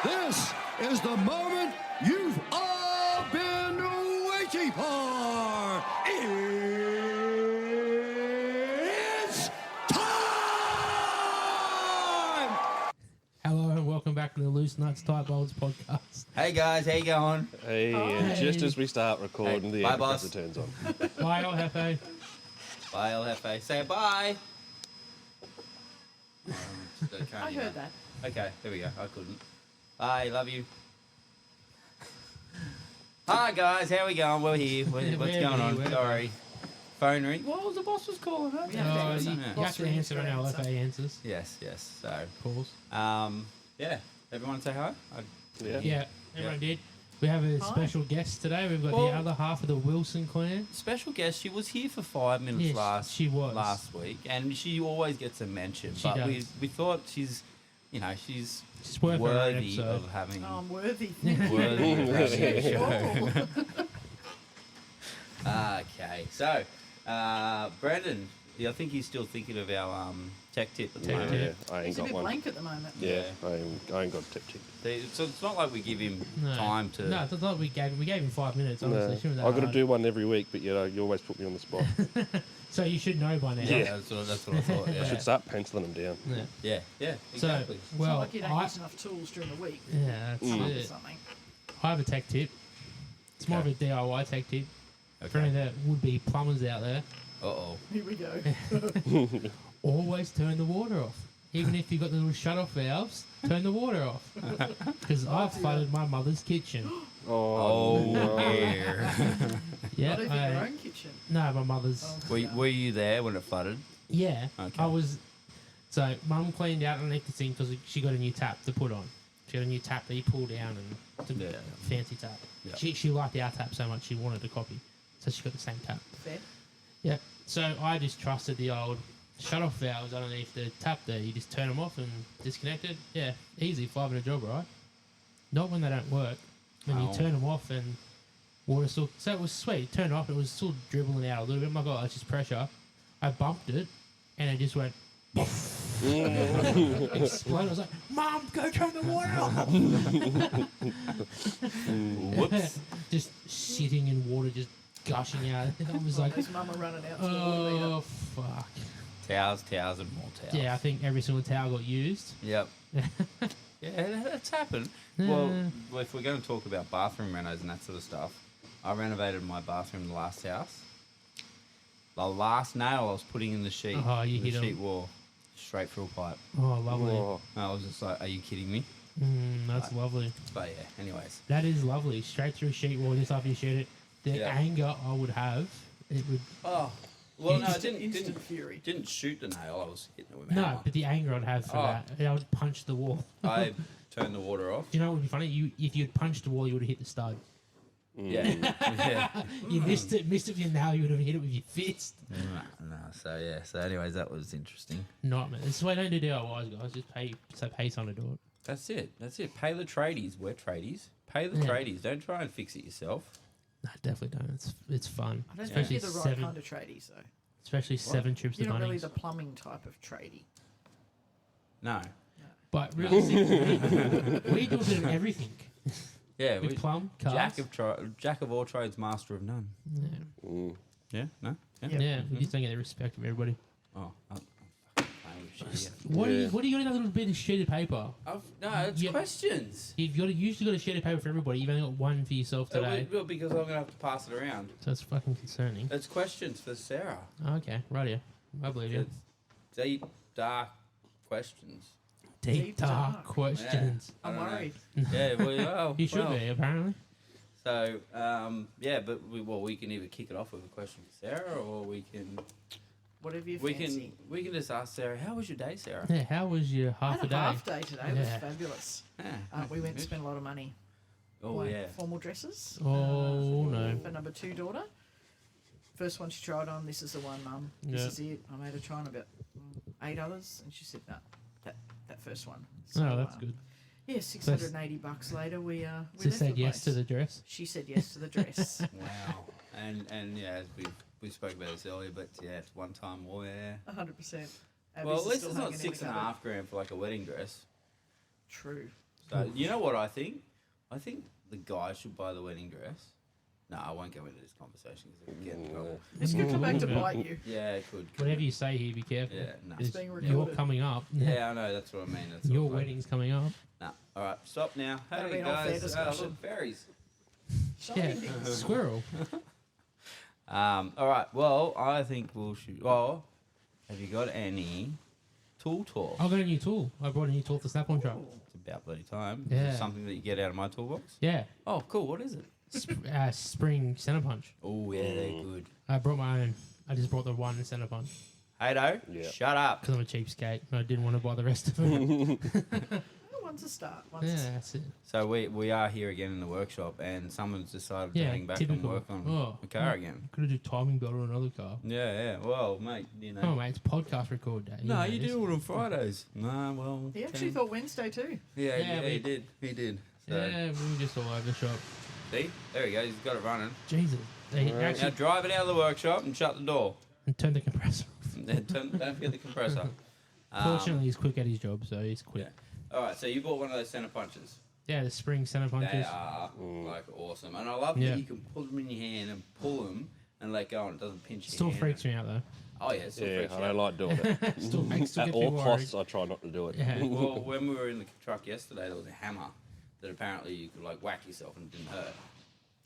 This is the moment you've all been waiting for. It's time! Hello and welcome back to the Loose Nuts Tight Bolts podcast. Hey guys, how you going? Hey, and just as we start recording, Hey, the bye, air boss. compressor turns on. Bye, El Jefe. Bye, LFA. Say bye. I heard that. Okay, there we go. I couldn't. Bye, love you. Hi guys, how we going? We're here. What's We're going here, on? we're Sorry. Phone ring. What was the boss was calling? Huh? We have to Oh, answer. you Yeah. have Boss to rings, answer when gotta El answer. Jefe answers. Yes. So, Calls. yeah. Everyone say hi. Yeah. Yeah, everyone did. We have a Hi. special guest today. We've got Well- the other half of the Wilson clan. Special guest. She was here for 5 minutes Yes, she was. last week, and she always gets a mention. She but does. we thought she's She's worth her own worthy episode. of having. Oh, I'm worthy. Worthy of having a show. Whoa. Okay, so Brendan, I think he's still thinking of our tech tip at the Tech moment. tip. Yeah, I ain't He's a got bit one. blank at the moment. Yeah, I ain't got a tip tip. So it's not like we give him No. time to. No, it's not we gave him 5 minutes. Honestly, No, It shouldn't be that I've got to hard. do one every week, but you always put me on the spot. So you should know by now. Yeah, that's what I thought. I Yeah, should start penciling them down. Yeah. yeah, So, exactly. It's well, not like you don't I, use enough tools during the week. yeah, that's Come up with it. something. I have a tech tip. It's more of a Okay. DIY tech tip for any Okay. of the would-be plumbers out there. Uh-oh. Here we go. Always turn the water off. Even if you've got the little shut-off valves, turn the water off. Because I flooded my mother's kitchen. Oh, no. dear. Yeah, Not even your own kitchen. no, my mother's. Oh, were you there when it flooded? Yeah, Okay. I was. So, Mum cleaned out underneath the sink because she got a new tap to put on. She got a new tap that you pull down and it's a Yeah. fancy tap. Yeah. She liked our tap so much she wanted to copy, so she got the same tap. Fair. Yeah. So I just trusted the old shut-off valves underneath the tap there. You just turn them off and disconnect it. Yeah, easy, 5-minute job, right? Not when they don't work. When Oh. you turn them off and water still... So it was sweet. Turned off, it was still dribbling out a little bit. I'm like, oh, it's just pressure. I bumped it, and it just went... exploded. I was like, Mum, go turn the water off! Whoops. Just sitting in water, just gushing out. And I was like, There's mama running out to the water oh, meter. fuck. Towels, and more towels. Yeah, I think every single towel got used. Yep. Yeah, that's happened. Well, if we're going to talk about bathroom renos and that sort of stuff, I renovated my bathroom in the last house. The last nail I was putting in the sheet, Oh, you the hit 'em. sheet wall, straight through a pipe. Oh, lovely. Oh, And I was just like, are you kidding me? That's lovely. But yeah, anyways. That is lovely. Straight through sheet wall, just after you shoot it. The Yeah. anger I would have, it would... Oh, well, no, it Instant didn't fury. didn't shoot the nail. I was hitting it with my No, hammer. but the anger I'd have for Oh. that, I would punch the wall. I turned the water off. Do you know what would be funny? If you'd punched the wall, you would have hit the stud. Yeah. yeah. You missed it with your nail, you would have hit it with your fist. No, so yeah. So anyways, that was interesting. Nightmare. This is why I don't do DIYs, guys. Just pay someone to do it. That's it. Pay the tradies. We're tradies. Pay the Yeah. tradies. Don't try and fix it yourself. No, definitely don't. It's fun. I don't think Especially you're the right seven, kind of tradies, though. especially 7 trips to You're not really Bunnings. the plumbing type of tradie. No. But realistically, we do a bit of everything. Yeah. With plumb, cars. Jack of all trades, master of none. Yeah. Yeah. No. Yeah. Yeah. Yeah, we just don't get the respect of everybody. Oh. I'm fucking playing with shit, yeah. What do you got in that little bit of sheet of paper? No, it's Yeah. questions. You've usually got a sheet of paper for everybody. You've only got one for yourself today. Well, because I'm gonna have to pass it around. So it's fucking concerning. It's questions for Sarah. Okay, right here. I believe you. It's deep, dark questions. Deep dark dark. questions. I I'm don't know. worried. Yeah. Well. You should well. be, apparently. So, yeah, but we can either kick it off with a question for Sarah, or we can Whatever you we fancy. can just ask Sarah, how was your day, Sarah? Yeah, how was your I half a had day? a half day today. It was Yeah. fabulous. Yeah. We went to spend a lot of money. Oh buying yeah. Formal dresses. Oh, no. For number 2 daughter. First one she tried on. This is the one, Mum. This Yeah. is it. I made her try on about 8 others, and she said no. That first one. Oh, that's good. Yeah, $680 later, we So left said the yes to place. the dress. She said yes to the dress. Wow. And yeah, as we spoke about this earlier, but yeah, it's one time wear. 100%. Well, at least it's not $6.5 grand for like a wedding dress. True. So you know what I think? I think the guy should buy the wedding dress. No, I won't go into this conversation because it'll get in trouble. This could come back to bite you. Yeah, it could. Whatever you say here, be careful. Yeah, no. It's being You're recorded. coming up. Yeah, I know. That's what I mean. That's Your what I- wedding's coming up. No. All right, stop now. That'll Hey be an off-air guys, discussion. look, berries. Yeah, Shiny things. squirrel. All right. Well, I think we'll shoot. Oh, have you got any tool talk? I got a new tool. I brought a new tool to Snap-on truck. It's about bloody time. Yeah. Is it something that you get out of my toolbox? Yeah, Oh, cool. What is it? spring center punch. Oh, yeah, they're good. I brought my own. I just brought the one center punch Hey-do, Yeah. shut up. because I'm a cheapskate and I didn't want to buy the rest of them. One's a start. One's Yeah, a start. that's it. So we are here again in the workshop, and someone's decided to Yeah, hang back typical. and work on Oh, the car again. Could have do timing belt on another car. Yeah. Well, mate, you know. Oh, mate, it's podcast record day. no, know you this. do it on Fridays. No, well. He actually thought Wednesday too. Yeah, Yeah, he we- did. He did. So, Yeah, we were just all over the shop. see? There he goes. He's got it running. Jesus. They Now actually drive it out of the workshop and shut the door. and turned the compressor off. Don't forget the compressor. Fortunately, he's quick at his job, so he's quick. Yeah. All right, so you bought one of those center punches. Yeah, the spring center They punches. are like awesome, and I love Yeah. that you can pull them in your hand and pull them and let go, and it doesn't pinch your Still hand. freaks me out though. Oh yeah, it still Yeah, freaks I you don't out. like doing it. Still makes At get all people costs, worried. I try not to do it. Yeah. Well, when we were in the truck yesterday, there was a hammer that apparently you could like whack yourself and it didn't hurt.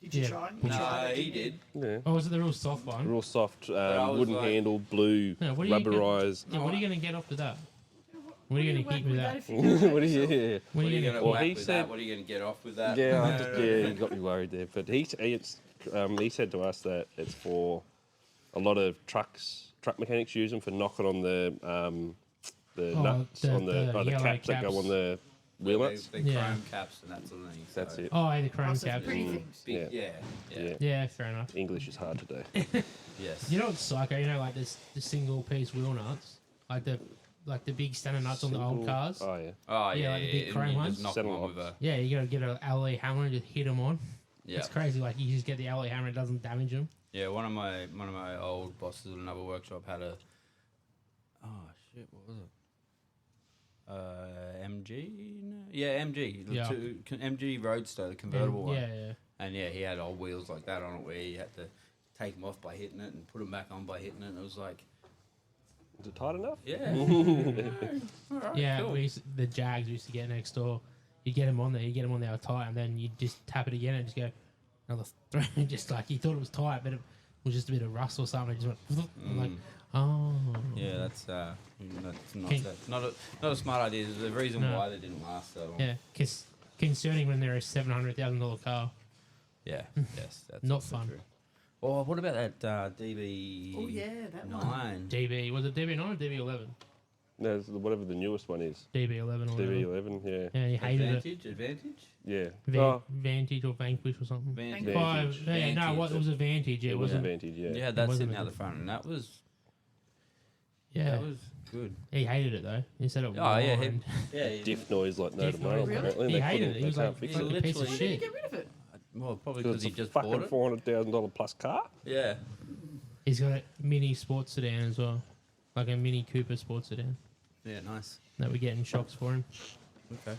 Did you Yeah. try? You No, tried it, he didn't you? did. Yeah. Oh, was it the real soft one? Real soft, I was wooden like- handle, blue, Yeah, what are you rubberized. Yeah, what are you going to get off with that? What are you going to whack hit with that? if you do it What do you? yourself? Yeah, What are you going to whack Well, he with said- that? What are you going to get off with that? yeah, you got me worried there. But he said to us that it's for a lot of truck mechanics use them for knocking on the Oh, nuts the- on the the yellow caps that go caps. on the wheel nuts. The Yeah. chrome caps and that sort of thing. That's so it. Oh, yeah, the Oh, chrome so caps. pretty things. Big, Yeah. yeah. Yeah, fair enough. English is hard to do. Yes. You know what's psycho? You know, like this the single piece wheel nuts, like the big standard nuts on the old cars. Oh yeah. Oh Yeah, yeah, like the big and chrome you ones? just knock Settle them on with locks. a Yeah, you gotta get an alloy hammer and just hit them on. yeah. It's crazy. Like you just get the alloy hammer, it doesn't damage them. Yeah, one of my old bosses at another workshop had a oh shit, what was it? MG? No. Yeah, MG. The Yeah. MG Roadster, the convertible one. Yeah. And yeah, he had old wheels like that on it where you had to take them off by hitting it and put them back on by hitting it. And it was like, Is it tight enough? yeah. All right, Yeah, cool. the Jags we used to get next door. You get them on there, they were tight, and then you just tap it again and just go another three. Just like you thought it was tight, but it was just a bit of rust or something. It just went. I'm like, oh. Yeah, that's not Can- not a smart idea. There's a reason No. why they didn't last so long. Yeah, because concerning when they're a $700,000 car. Yeah, yes, that's Not also fun. True. Oh, what about that DB? Oh yeah, that one. 9. DB was it DB9 or DB11? No, it's whatever the newest one is. DB11 or whatever. DB11. Yeah. Yeah, you hated it. Advantage. Yeah. Vantage or Vanquish or something. Vantage. Oh, yeah, no, Vantage. it was a Vantage. Yeah, It was wasn't. Advantage. Yeah. Yeah, that's wasn't sitting out a the front, and that was Yeah, good. he hated it though. He said it. Oh yeah, whined. yeah. Diff noise like no Diff tomorrow. noise. Apparently, He They hated couldn't- it. He they was can't like, fix "Fuck it. a piece of literally- Why did you shit." get rid of it? Well, probably Because because he it's a just bought fucking it. $400,000 plus car. Yeah. He's got a mini sports sedan as well, like a mini Cooper sports sedan Yeah, nice. that we're getting shocks for him. Okay.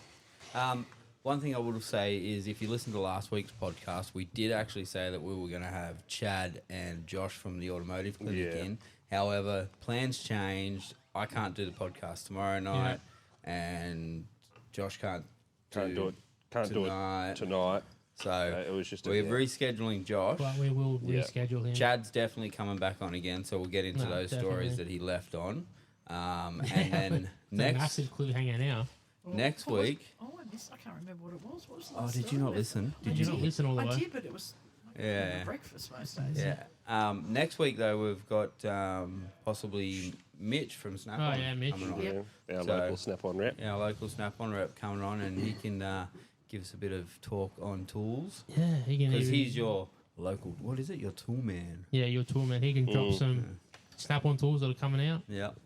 One thing I will say is if you listen to last week's podcast, we did actually say that we were going to have Chad and Josh from the automotive clinic Yeah. in. However, plans changed. I can't do the podcast tomorrow night, and Josh can't Can't do it tonight. tonight. So It was just a- we're yeah. rescheduling Josh. But we will Yeah. reschedule him. Chad's definitely coming back on again, so we'll get into No, those definitely. stories that he left on. And Yeah, then but it's a next massive clue hanging out. Oh, Next what was- week- Oh, I missed. I can't remember what it was. What was the Oh, last did you story? not listen? Did you not listen all the I way? did, but it was Yeah. breakfast most days. Yeah. Next week though, we've got possibly Mitch from Snap On. Oh, yeah, Mitch. coming on. Yep. Yeah, our So- local snap-on rep. Our local Snap On rep coming on, and he can give us a bit of talk on tools Yeah, he can. because even- he's your local. What is it? Your tool man. Yeah, your tool man. He can drop some snap-on tools that are coming out. Yep.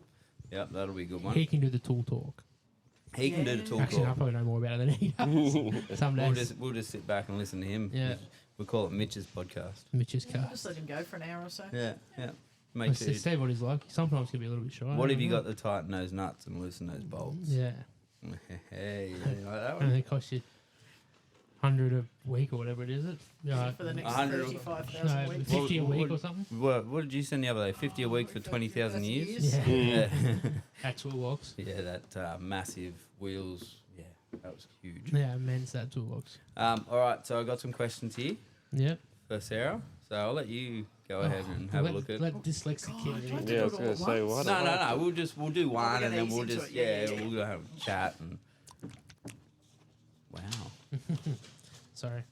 Yep. That'll be a good one. He can do the tool talk. He can do the tool Actually, I talk. probably know more about it than he does. Some days. We'll just sit back and listen to him. Yeah. We'll call it Mitch's podcast. Mitch's Yeah, car. just let him go for an hour or so. Yeah. Yeah. Make Let's sure. see what he's like. Sometimes he can be a little bit shy. What have you got to tighten those nuts and loosen those bolts? Yeah. Hey, you like that And one? it costs you 100 a week or whatever it is. Yeah, For the next 100 35,000 no, weeks. 50 a What- week what- or something. What did you send the other day? 50 a week for 20,000 years? Yeah. Yeah. Actual walks. Yeah, that massive wheels. Yeah, that was huge. Yeah, men's that toolbox. All right, so I got some questions here Yep. for Sarah. So I'll let you go ahead and have a look at. Let dyslexic God, kid. do I have to Yeah, I do was it all going at to say, once? what? No. We'll do one we're and gonna then ease we'll into just it. Yeah. we'll go have a chat and. Wow. Sorry.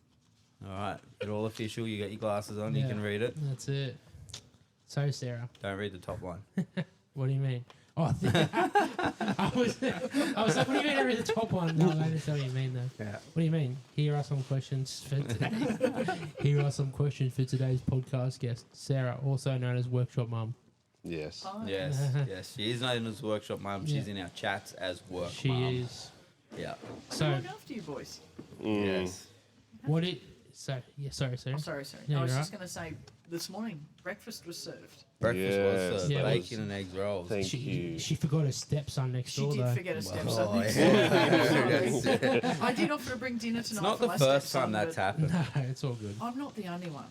All right, get all official. You got your glasses on. You Yeah. can read it. That's it. So, Sarah, Don't read the top line. what do you mean? Oh, I was like, what do you mean I read the top one? No, I didn't tell you what you mean, though. Yeah. What do you mean? Here are some questions for Here are some questions for today's podcast guest, Sarah, also known as Workshop Mum. Yes. Oh, Yes, yes. She is known as Workshop Mum. She's Yeah. in our chats as Work She Mum. is. Yeah. So, look after you boys. Yes. what it... So, yeah, sorry, Sarah. Oh, sorry. Yeah, I was you're just going to say, this morning, breakfast was served. Breakfast Yes, was Yeah, bacon and eggs rolls. Thank you. She forgot her stepson next She door, did though. forget a stepson. Oh, next yeah. door. I did offer to bring dinner tonight It's not for the my first stepson, time that's but happened. No, it's all good. I'm not the only one.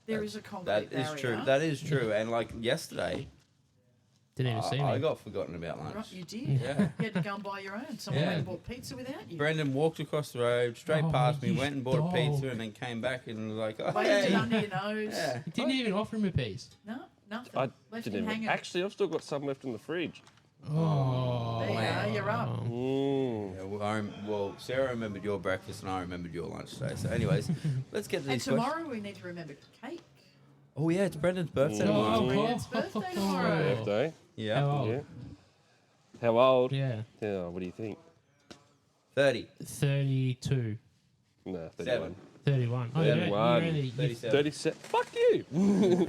There is a concrete That barrier. is true. That is true. And like yesterday, Didn't even see me. I got forgotten about lunch. Right, you did. Yeah. You had to go and buy your own. Someone Yeah. went and bought pizza without you. Brendan walked across the road, straight Oh, past me, you went and bought a dog. pizza, and then came back and was like, "Oh, Waved it hey." under your nose. Yeah. You didn't even offer him a piece. No, nothing. I Left didn't him even. hanging. Actually, I've still got some left in the fridge. Oh. There you go, you're up. Yeah, well, Sarah remembered your breakfast and I remembered your lunch today. So, anyways, let's get to And these questions. tomorrow we need to remember cake. Oh yeah, it's Brendan's birthday Oh. tomorrow. Oh, Brendan's birthday tomorrow. Birthday. Yeah, How old? Yeah. How old? Yeah. Yeah. What do you think? 30. 32. No, 31. 7. 31. Oh, you're 31. only 37. 37. Fuck you.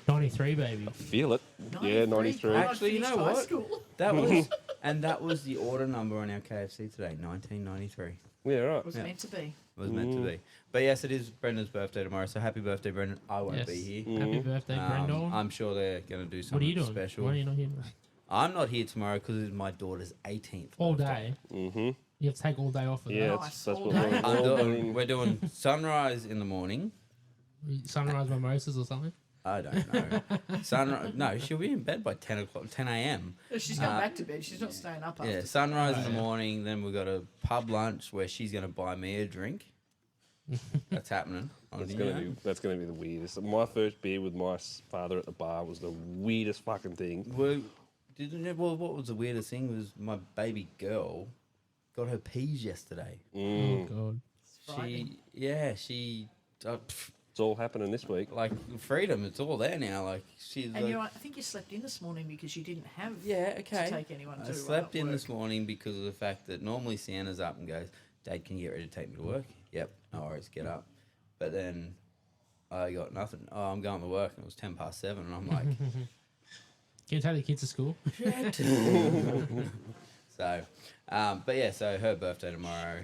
93, baby. Feel it. Yeah, 93. God, I Actually, you finished know high what? school. That was, and that was the order number on our KFC today, 1993. Yeah, right. Was Yeah. meant to be. Was meant to be. But yes, it is Brendan's birthday tomorrow, so happy birthday, Brendan. I won't Yes. be here. Happy birthday, Brendan. I'm sure they're going to do What are something you doing? special. Why are you not here? I'm not here tomorrow because it's my daughter's 18th. All birthday. day. Mm-hmm. You have to take all day off for Yeah, that. Nice, that's all what day. We're doing sunrise in the morning. Sunrise mimosas or something. I don't know. Sunrise. No, she'll be in bed by 10 o'clock, 10 a.m. She's going back to bed. She's not staying up after. Yeah, sunrise in the morning. Then we've got a pub lunch where she's going to buy me a drink. That's happening. That's gonna be the weirdest. My first beer with my father at the bar was the weirdest fucking thing. Well, what was the weirdest thing was my baby girl got her peas yesterday. Oh, God. Frightening. She It's all happening this week. like freedom. It's all there now. Like she's And like, I think you slept in this morning because you didn't have yeah, okay. to take anyone to I slept in work. this morning because of the fact that normally Sienna's up and goes, "Dad, can you get ready to take me to work?" Yep, no worries, get up. But then I got nothing. Oh, I'm going to work, and it was 7:10, and I'm like, Can you take the kids to school? shit. So, but yeah, so her birthday tomorrow.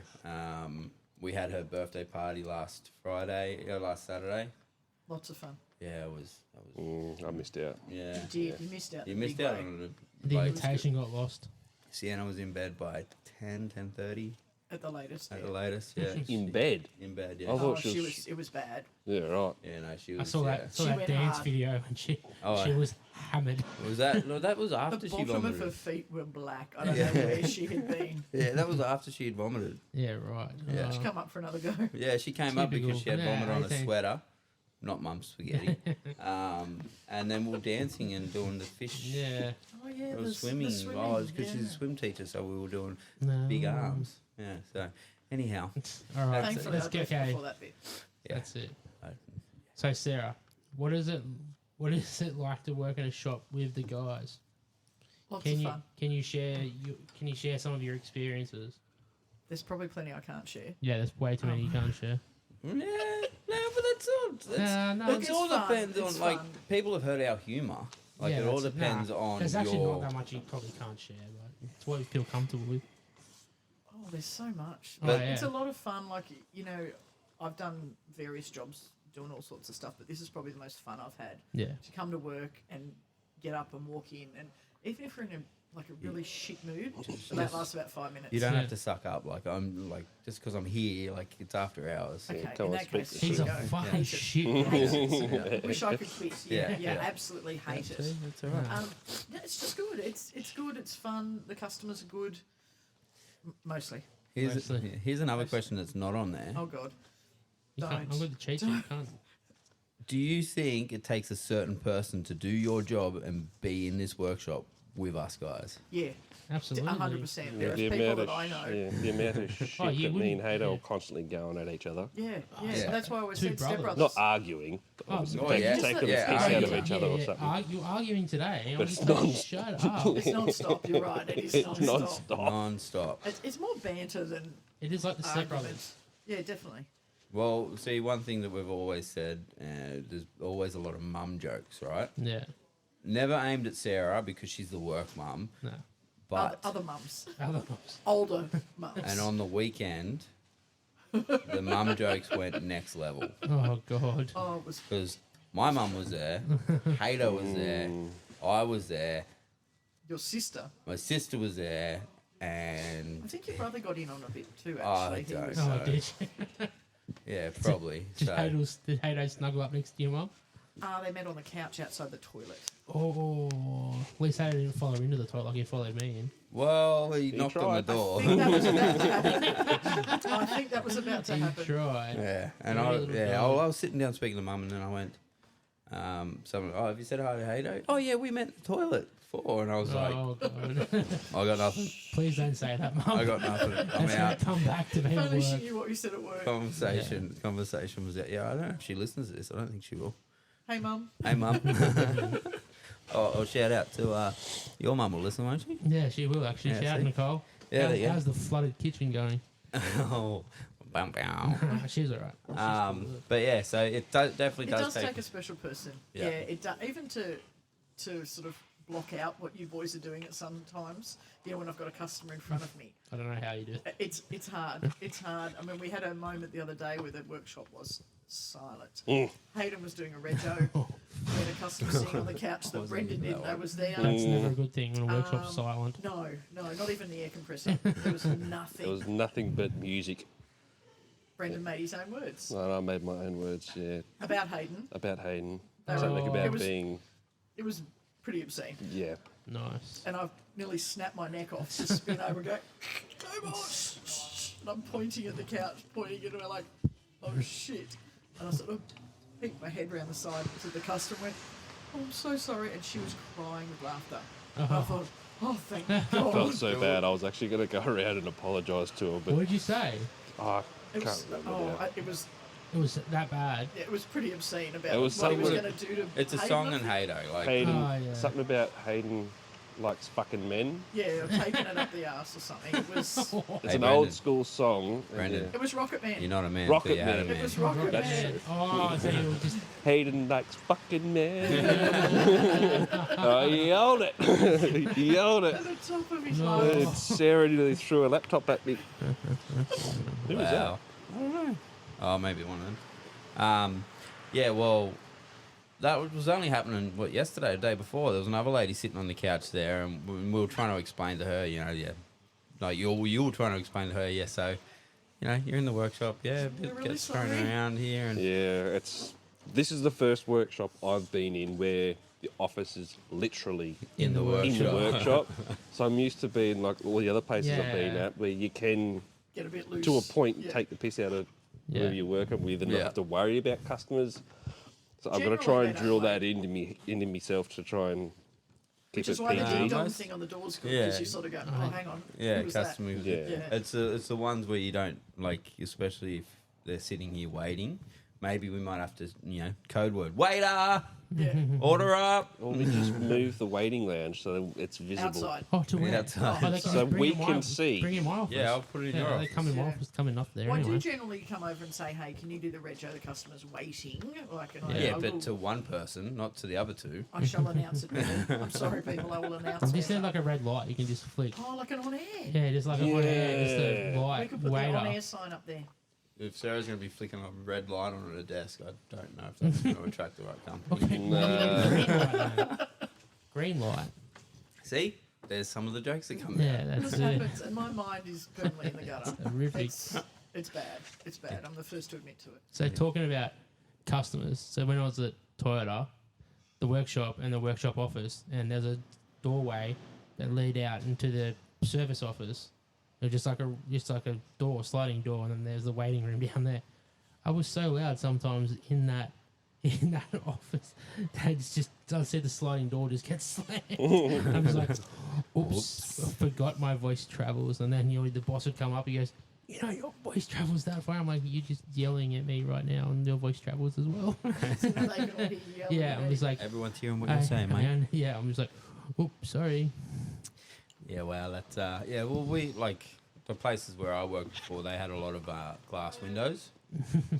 We had her birthday party last Saturday. Lots of fun. Yeah, it was. I missed out. Yeah. You missed out. You the missed big out way. on it. The Like, invitation got lost. Sienna was in bed by 10:30 At the latest. at Yeah. the latest. Yeah. In bed. In bed, yeah. I thought Oh, she was. it was bad. Yeah, right. Yeah, no, she was. I saw yeah. that, saw She that went dance hard. video and she Oh, was hammered. Was that? No, that was The after she bottom of vomited. her feet were black. I don't Yeah. know where she had been. Yeah, that was after she had vomited. Yeah, right. Yeah. She come up for another go. Yeah, she came up because she had Typical. vomit on a 18. sweater, not mum's spaghetti. And then we were dancing and doing the fish. Yeah. Oh yeah, It the was swimming. Oh, it's because yeah. she's a swim teacher, so we were doing No. big arms. Yeah. So anyhow, All right. Thankfully, Let's I get left okay. before that bit. yeah. That's it. I- So Sarah, what is it like to work in a shop with the guys? Lots Can of you fun. can you share some of your experiences? There's probably plenty I can't share. Yeah, there's way too many you can't share. Yeah, no, but that's all. No, It it's all fun, depends it's on like fun. people have heard our humour. Like Yeah, it all that's- depends nah, on There's actually your. not that much you probably can't share, but it's what you feel comfortable with. Oh, there's so much. Oh, But- yeah. It's a lot of fun. Like, you know, I've done various jobs doing all sorts of stuff, but this is probably the most fun I've had. Yeah. To come to work and get up and walk in. And even if we're in like a really shit mood, and that lasts about 5 minutes. You don't Yeah. have to suck up. Like I'm like just because I'm here, like it's after hours. Okay, come in on, that speak case, to He's there a you go. fucking Hate it. shit. Hate it. Wish I could quit. Yeah, Yeah. absolutely hate it. That's all right. Yeah, it's just good. It's good. It's fun. The customers are good. Mostly. Mostly. Here's another question that's not on there. Oh God. You can't, I'm Don't. with the cheat sheet. You can't. Do you think it takes a certain person to do your job and be in this workshop with us guys? Yeah. Absolutely. 100%. There's the people amount that of I know. yeah, the amount of shit Oh, you that me and wouldn't- Hader yeah. are constantly going at each other. Yeah. Yeah. That's why I always Two said brothers. stepbrothers. Not arguing, but obviously Oh, taking yeah. taking the Yeah, piss out of arguing. each other or something. You're arguing today. I'm But just it's saying, non- shut up. It's non-stop. You're right. It is It's non-stop. non-stop. Non-stop. It's more banter than It is like the Step Brothers. arguments. Yeah, definitely. Well, see, one thing that we've always said, there's always a lot of mum jokes, right? Yeah. Never aimed at Sarah because she's the work mum, No. but Other mums. Other mums. Older mums. and on the weekend, the mum jokes went next level Oh God. Oh, it was because my mum was there, Hader was there, I was there, your sister. my sister was there, and I think your brother got in on a bit too, Oh, I actually. He don't was- know. Oh, did you? yeah, probably. Did So, Hado snuggle up next to your mum? they met on the couch outside the toilet. Oh, at least Hado didn't follow her into the toilet like he followed me in. well, he knocked on the tried. door. I think that was about to happen. I think that was about to He happen. tried. Yeah, and Dirty I little I dog. was sitting down speaking to mum, and then I went, someone, oh, have you said hi to Hado? Oh yeah, we met in the toilet before, and I was like, Oh God. I got nothing. Please don't say that, mum. I got nothing. I'm That's gonna out. come back to me If at only she work. knew what you said at work. Conversation was out. Yeah, I don't know if she listens to this. I don't think she will. Hey, mum. Hey, mum. Oh, shout out to your mum will listen, won't she? Yeah, she will actually. Yeah, Shout out see? Nicole. Yeah, there you go. How's the flooded kitchen going? Oh, bam, bam. She's alright. She's still good. But yeah, so it definitely It does does take. take a special person. Yeah. Yeah, it does. Even to sort of block out what you boys are doing at sometimes. You know, when I've got a customer in front of me, I don't know how you do it. it's hard. It's hard. I mean, we had a moment the other day where the workshop was silent. Hayden was doing a rego. We had a customer sitting on the couch that Brendan didn't know was there. That's never a good thing when a workshop's silent. No, not even the air compressor. There was nothing. It was nothing but music. Brendan made his own words And I made my own words, yeah, about Hayden. about Hayden. They were- Something it about was- being, It was pretty obscene. yeah. Nice. And I've nearly snapped my neck off to spin over and go, no more, shh, shh. And I'm pointing at the couch, pointing at her like, oh shit. And I sort of peeked my head round the side to the customer and went, oh, I'm so sorry. And she was crying with laughter. And I thought, oh, thank God. I felt so bad. I was actually going to go around and apologise to her, What but did you say? I It can't was, remember oh, now. it was, It was that bad. yeah, it was pretty obscene about It was what he was something- going to do to It's a Hayden, song I and think. Hader. Like, Hayden, Oh, yeah. something about Hayden likes fucking men. Yeah, or taking it up the arse or something. It was, It's Hey, an Brendan. old school song. and, Brendan. yeah. it was Rocket Man. you're not a man. Rocket till you had a Man. It was Rocket That's- Man. Oh, so you were just Hayden likes fucking men. Oh, he yelled it. He yelled it. At the top of his No. lungs. And Sarah nearly threw a laptop at me. Who was that? Wow. I don't know. Oh, maybe one of them. Yeah, well, that was only happening, yesterday, the day before. There was another lady sitting on the couch there, and we were trying to explain to her, yeah. Like, you were trying to explain to her, yeah, so, you're in the workshop, yeah, a We're bit really gets thrown sorry. around here. And Yeah, this is the first workshop I've been in where the office is literally in the in the workshop. workshop. So I'm used to being like all the other places I've been Yeah. at where you can, Get a bit loose. to a point, Yeah. take the piss out of Yeah. whoever you're working with and Yeah. not have to worry about customers. So I've got to Generally, try they and don't drill like that into myself to try and keep Which is it why the PG. ding dong Nice. thing on the door is good Yeah. because you sort of go, oh, hang on. Yeah, who was that? customer. Yeah. Yeah. It's the ones where you don't, like, especially if they're sitting here waiting. Maybe we might have to, code word, waiter, Yeah. order up. Or we just move the waiting lounge so it's visible. Outside. Oh, to where? outside. Oh, they can So just bring we in my can office. see. Bring in my office. Yeah, I'll put it in your They office. come in my Yeah. office, coming up there Well, I anyway. do generally come over and say, hey, can you do the rego? The customer's waiting. Like, and Yeah, I but will, to one person, not to the other two. I shall announce it. People. I'm sorry, people. I will announce it. Is there like a red light you can just flick? Oh, like an on air. Yeah, just like a on air, just a Yeah. We light could put the on air waiter. sign up there. If Sarah's going to be flicking a red light on her desk, I don't know if that's going to attract the right company. Okay. Nah. Green light. Green light. See? There's some of the jokes that come Yeah, out. that's This it. happens, and my mind is permanently in the gutter. Horrific. It's bad. It's bad. I'm the first to admit to it. So talking about customers, so when I was at Toyota, the workshop and the workshop office, and there's a doorway that lead out into the service office. They're just like a door, sliding door, and then there's the waiting room down there. I was so loud sometimes in that office that it's just I said the sliding door just gets slammed. I was like, oops, I forgot my voice travels, and then the boss would come up. He goes, your voice travels that far. I'm like, you're just yelling at me right now, and your voice travels as well. They can all hear you yelling Yeah, at I'm me. just like, Everyone's hearing what you're saying, mate. yeah, I'm just like, oops, sorry. Yeah, well, that's well, we like the places where I worked before. They had a lot of glass windows,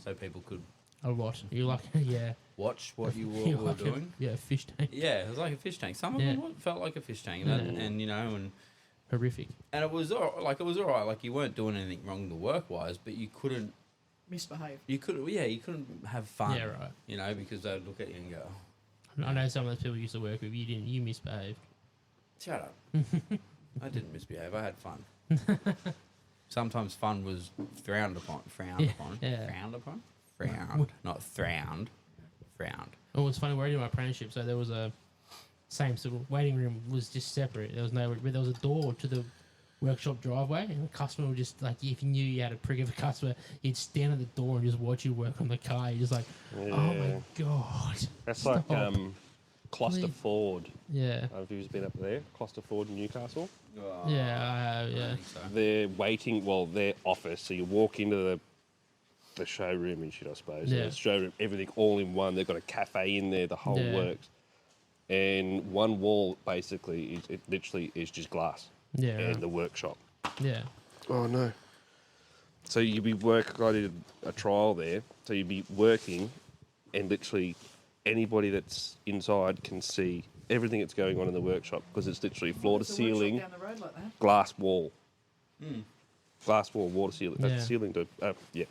so people could A lot. You like, yeah. watch what you You're were like doing. a fish tank. Yeah, it was like a fish tank. Some of Yeah. them felt like a fish tank, Yeah. and Horrific. it was all right. Like you weren't doing anything wrong the work wise, but you couldn't Misbehave. you couldn't have fun. Yeah, right. Because they'd look at you and go, I know some of those people you used to work with. You misbehaved. "Shut up." I didn't misbehave. I had fun. Sometimes fun was frowned upon. Yeah. Not frowned. Frowned. Oh, it was funny. We're in my apprenticeship, so there was a same sort of waiting room was just separate. There was a door to the workshop driveway, and the customer would just like if you knew you had a prick of a customer, he'd stand at the door and just watch you work on the car. You're just like, oh my god. That's Stop. like Cluster Please. Ford. Yeah. Have you been up there? Cluster Ford in Newcastle. Yeah, I have, I yeah. think so. Their waiting, their office. So you walk into the showroom and shit, I suppose. Yeah. The showroom, everything all in one. They've got a cafe in there, the whole Yeah. works. And one wall basically it literally is just glass. Yeah. And Right. the workshop. Yeah. Oh no. So you'd be I did a trial there. So you'd be working, and literally anybody that's inside can see everything that's going on in the workshop because it's literally floor to There's a workshop ceiling, down the road like that. glass wall, glass wall, water ceiling, Yeah. ceiling to yeah.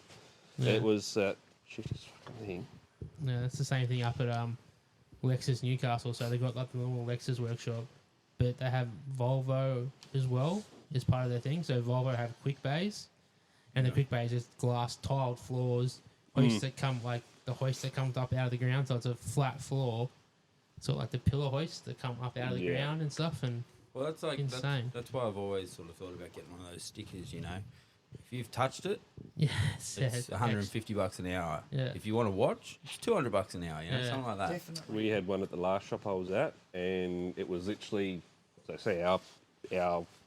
Yeah. It was shittiest fucking thing. Yeah, that's the same thing up at Lexus Newcastle. So they've got like the normal Lexus workshop, but they have Volvo as well as part of their thing. So Volvo have quick bays, and the quick bays is glass tiled floors, hoists that come like the hoist that comes up out of the ground. So it's a flat floor, sort of like the pillar hoists that come up out of the Yeah. ground and stuff. And Well, that's like Insane. that's why I've always sort of thought about getting one of those stickers. If you've touched it, yeah, it's $150 an hour. Yeah. If you want to watch, it's $200 an hour. Yeah. Something like that. Definitely. We had one at the last shop I was at, and it was literally, so say our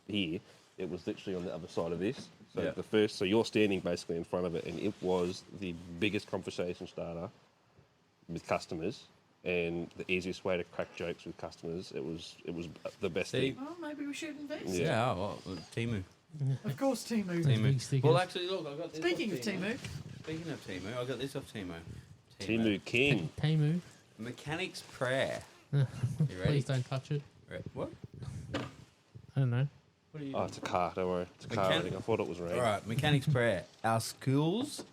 here, it was literally on the other side of this. So Yeah. so you're standing basically in front of it, and it was the biggest conversation starter with customers, and the easiest way to crack jokes with customers. It was the best See? thing. Oh, maybe we should invest. Yeah. Yeah. Well, Timu. Of course, Timu. Those big stickers. Well, actually, look, I got this. Speaking off of Timu, Speaking of Timu, I got this off Timu. Timu King. Temu. Mechanic's prayer. You ready? Please don't touch it. Right. What? I don't know. What are you Oh, it's a car. Don't worry, it's a car. Mechanic- Rating. I thought it was rain. All right, mechanic's prayer. Our schools,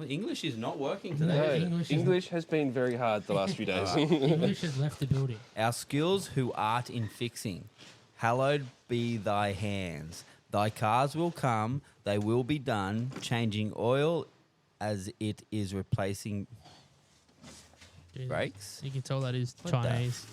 English is not working today. No. is it? English English has been very hard the last few days. English has left the building. Our skills who art in fixing, hallowed be thy hands. Thy cars will come, they will be done, changing oil as it is replacing Jesus. brakes. You can tell that is What the- Chinese.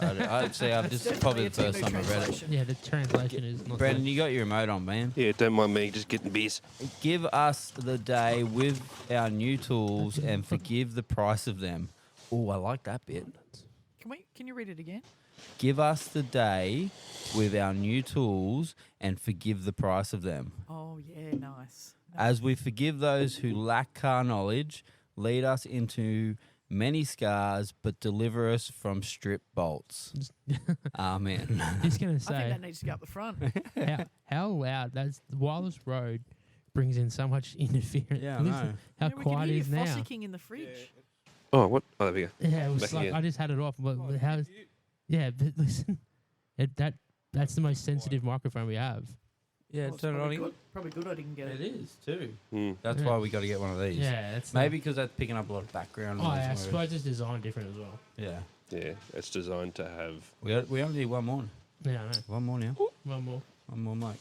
I'd say this is probably the first time I've read it. Yeah, the translation is not. Brendan, you got your remote on, man. Yeah, don't mind me, just getting beers. Give us the day with our new tools and forgive the price of them. Oh, I like that bit. can you read it again? Give us the day with our new tools and forgive the price of them. Oh yeah, nice. As we forgive those who lack car knowledge, lead us into many scars, but deliver us from strip bolts. Amen. Just gonna I think say that needs to go up the front. how loud that's the wireless road brings in so much interference. Yeah, I Listen know. how Yeah, we quiet can it hear is you now. fossicking in the fridge. Oh, what? Oh, there we go. Yeah, it was Back like again. I just had it off. But how? Yeah, but listen, that's the most sensitive microphone we have. Yeah, Well, it's turn it on probably again. good. Probably good I didn't get It it. is too. Mm. That's Yeah. why we got to get one of these. Yeah, it's Maybe because that's picking up a lot of background Oh, noise. yeah, I whereas- suppose it's designed different as well. Yeah. Yeah, it's designed to have. We only need one more. Yeah, I know. One more now. One more. One more mic.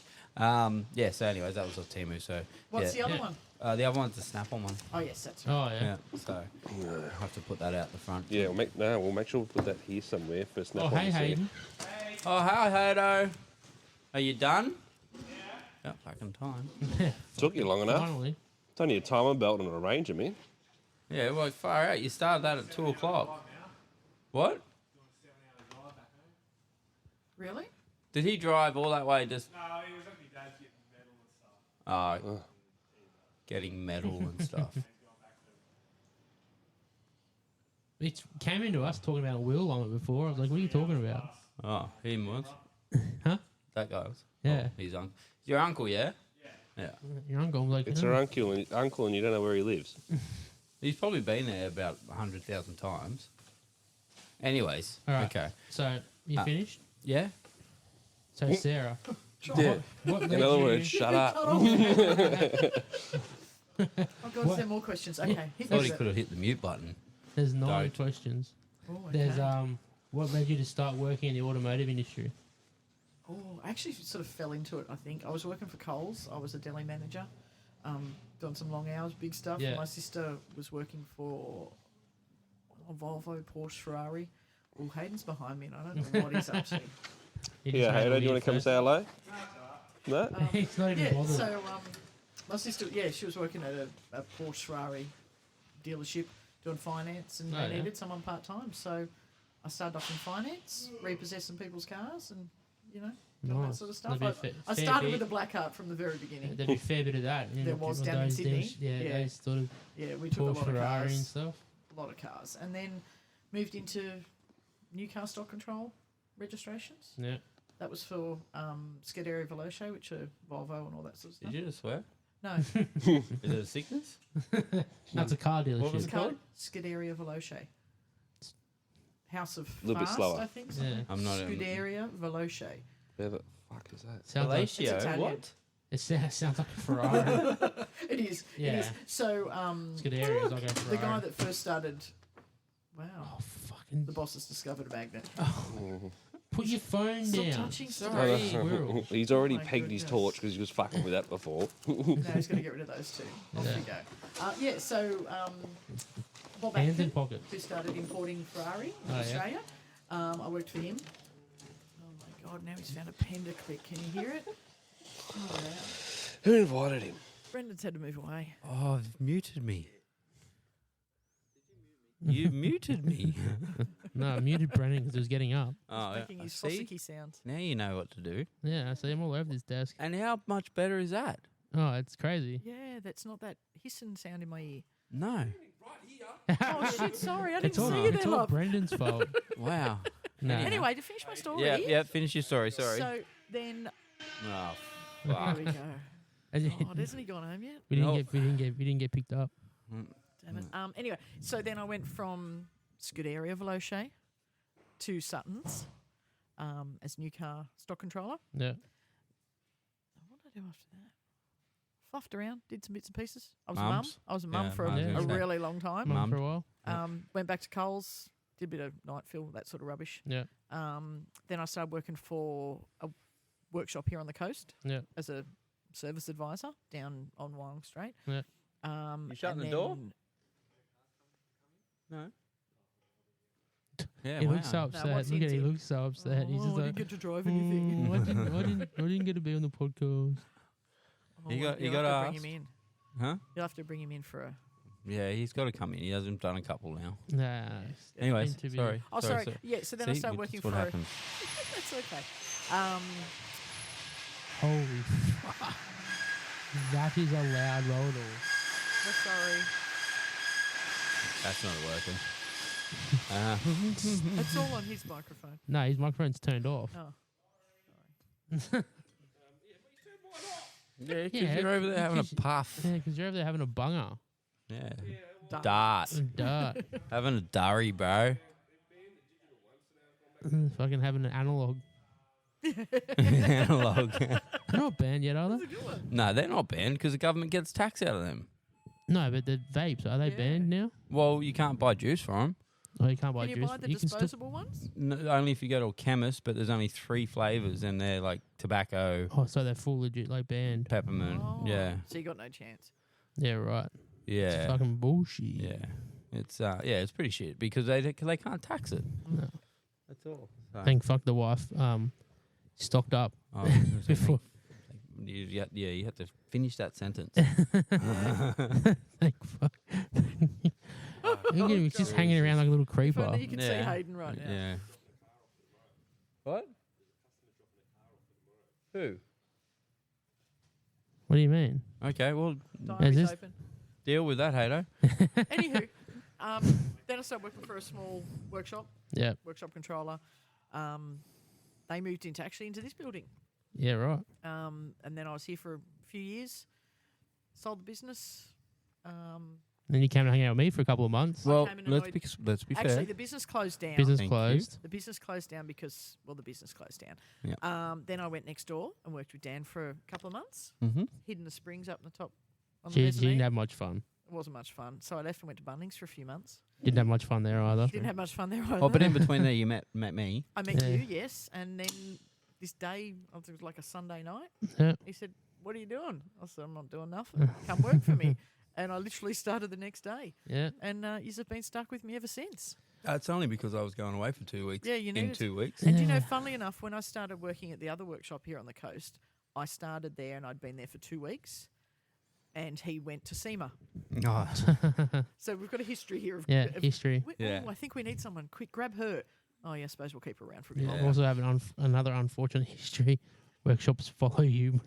Yeah, so anyways, that was off Timu. So What's yeah. the other Yeah. one? The other one's the Snap-on one. Oh, yes, that's right. Oh, yeah. Yeah. So I have to put that out the front. Yeah, we'll make sure we put that here somewhere for Snap Oh, on hey, to see. Hayden. Oh, hi, Hodo. Are you done? Yeah. Fucking time. Took you long enough. Finally. It's only a timer belt and a ranger, man. Yeah, well, far out. You started that at 2 o'clock. What? Really? Did he drive all that way just... No, he was at my dad's getting metal and stuff. Oh, getting metal and stuff. It came into us talking about a wheel on it before. I was like, what are you talking about? Oh, him was. Huh? That guy was. Yeah. Oh, he's your uncle, yeah? Yeah. Your uncle was like, It's "Oh." her uncle, and you don't know where he lives. He's probably been there about 100,000 times. Anyways. All right. Okay. So, you finished? Yeah? So, Sarah. Yeah. What In led other you- words, shut up. Oh, God, is there more questions? Okay. hit me Thought he with could it. have hit the mute button. There's 9 Don't. questions. Oh, okay. There's, what led you to start working in the automotive industry? Oh, I actually sort of fell into it, I think. I was working for Coles. I was a deli manager, doing some long hours, big stuff. Yeah. My sister was working for a Volvo, Porsche, Ferrari. Well, Hayden's behind me, and I don't know what he's up to. He just Yeah, made hey, a do you want weird to come face. say hello? No? He's not even Yeah, bothered. so my sister, she was working at a Porsche, Ferrari dealership doing finance, and Oh, they yeah. needed someone part-time. So I started off in finance, repossessing people's cars, and, doing that Nice. sort of stuff. There'd be I fair started bit- with a black heart from the very beginning. There'd be a fair bit of that. You There know, was people down in those Sydney. deals- Yeah, Yeah. those sort of Yeah, we took a lot Porsche, of Ferrari and cars, stuff. a lot of cars, and then moved into new car stock control registrations. Yeah. That was for Scuderia Veloce, which are Volvo and all that sort of stuff. Did you just swear? No, Is it a sickness? That's a car dealership. What was it's it called? called Scuderia Veloce. House of Little bit Fast, slower. I think. Yeah. something. I'm not... Scuderia Veloce. Where the fuck is that? Sounds like, It's Malaysia? Italian. What? it sounds like a Ferrari. It is. It Yeah. is. So Scuderia is like a the Ferrari. guy that first started. Wow. Oh, fucking... The boss has discovered a magnet. Put your phone Stop down. touching stuff. Sorry. Squirrel. He's already My pegged his goodness. torch because he was fucking with that before. No, he's going to get rid of those two. Off Yeah. we go. So Bob Hands in Atkin, pockets. who started importing Ferrari in Oh, yeah. Australia. I worked for him. Oh my God! Now he's found a pen to click. Can you hear it? Oh, wow. Who invited him? Brendan's had to move away. Oh, you've muted me. You muted me. No, I muted Brendan because he was getting up. Oh, Making his see? fossicky sounds. Now you know what to do. Yeah, I see him all over this desk. And how much better is that? Oh, it's crazy. Yeah, that's not that hissing sound in my ear. No. Oh shit! Sorry, I didn't It's all, see you it's there, all love. Brendan's fault. Wow. No. Anyway, to finish my story. Yeah, finish your story. Sorry. So then, Oh, there fuck. we go. As in- God, hasn't he gone home yet? we didn't No. get, we didn't get picked up. Damn it. Anyway, so then I went from Scuderia Veloce to Sutton's as new car stock controller. Yeah. What did I do after that? Fluffed around, did some bits and pieces. I was a mum. Mums? I was a mum Yeah, for mums, a yeah. really long time. Mum for a Mum. while. Went back to Coles, did a bit of night fill, that sort of rubbish. Yeah. Then I started working for a workshop here on the coast Yeah. as a service advisor down on Wyong Strait. Yeah. You shutting and the door? then- No. Yeah, He wow. looks so upset. what's Look at he him. He into? looks so upset. He's Oh, just I like, didn't get to drive anything. I didn't get to be on the podcast. You got- you you'll gotta have to bring ask. him in. Huh? You'll have to bring him in for a. Yeah, he's got to come in. He hasn't done a couple now. Nah. Anyways, interview. sorry. Oh, sorry. Yeah, so then I See, started that's working what for. happens. That's okay. Holy fuck. That is a loud roll door. We're sorry. That's not working. It's all on his microphone. No, his microphone's turned off. Oh. Yeah, because Yeah, you're over there having a 'cause- puff. Yeah, because you're over there having a bunger. Yeah. Dart. Dart. Dart. Having a durry, bro. Fucking having an analog. Analog. They're not banned yet, are they? No, they're not banned because the government gets tax out of them. No, but the vapes, are they Yeah. banned now? Well, you can't buy juice from them. Oh, you can't buy Can you juice. buy the You can still. disposable ones? No, only if you go to a chemist, but there's only 3 flavors, and they're like tobacco, Oh, so they're full legit like banned. peppermint. Oh, Yeah, So you got no chance. Yeah, right. It's yeah, fucking bullshit. yeah. It's pretty shit because they can't tax it. No. That's all. So, Thank fuck the wife. Stocked up oh, before. you have to finish that sentence. Thank fuck. He's just hanging around like a little If creeper. only you could see Yeah. Hayden right now. Yeah. What? Who? What do you mean? Okay, well, Diary's this- open. deal with that, Hato. Anywho, then I started working for a small workshop controller. They moved into this building. Yeah, right. And then I was here for a few years. Sold the business. Then you came to hang out with me for a couple of months. Well, came and let's annoyed- be Actually, fair. the business closed down. Business Thank you. closed. The business closed down because, well, the business closed down. Yeah. Then I went next door and worked with Dan for a couple of months. Mm-hmm. Hidden the springs up in the top on the She mezzanine. didn't have much fun. It wasn't much fun. So I left and went to Bunnings for a few months. Didn't have much fun there either. Didn't have much fun there either. Oh, but in between there, you met me. I met Yeah. you, yes. And then this day, I think it was like a Sunday night, Yeah. he said, "What are you doing?" I said, "I'm not doing nothing. Come work for me." And I literally started the next day. Yeah. And you've been stuck with me ever since. It's only because I was going away for 2 weeks. Yeah, you in needed 2 weeks. And do you know, Yeah. funnily enough, when I started working at the other workshop here on the coast, I started there and I'd been there for 2 weeks. And he went to SEMA. Oh, So we've got a history here of... Yeah, of- history. Yeah. I think we need someone. Quick, grab her. Oh, yeah, I suppose we'll keep her around for a bit Yeah. longer. Also have another unfortunate history. Workshops follow you.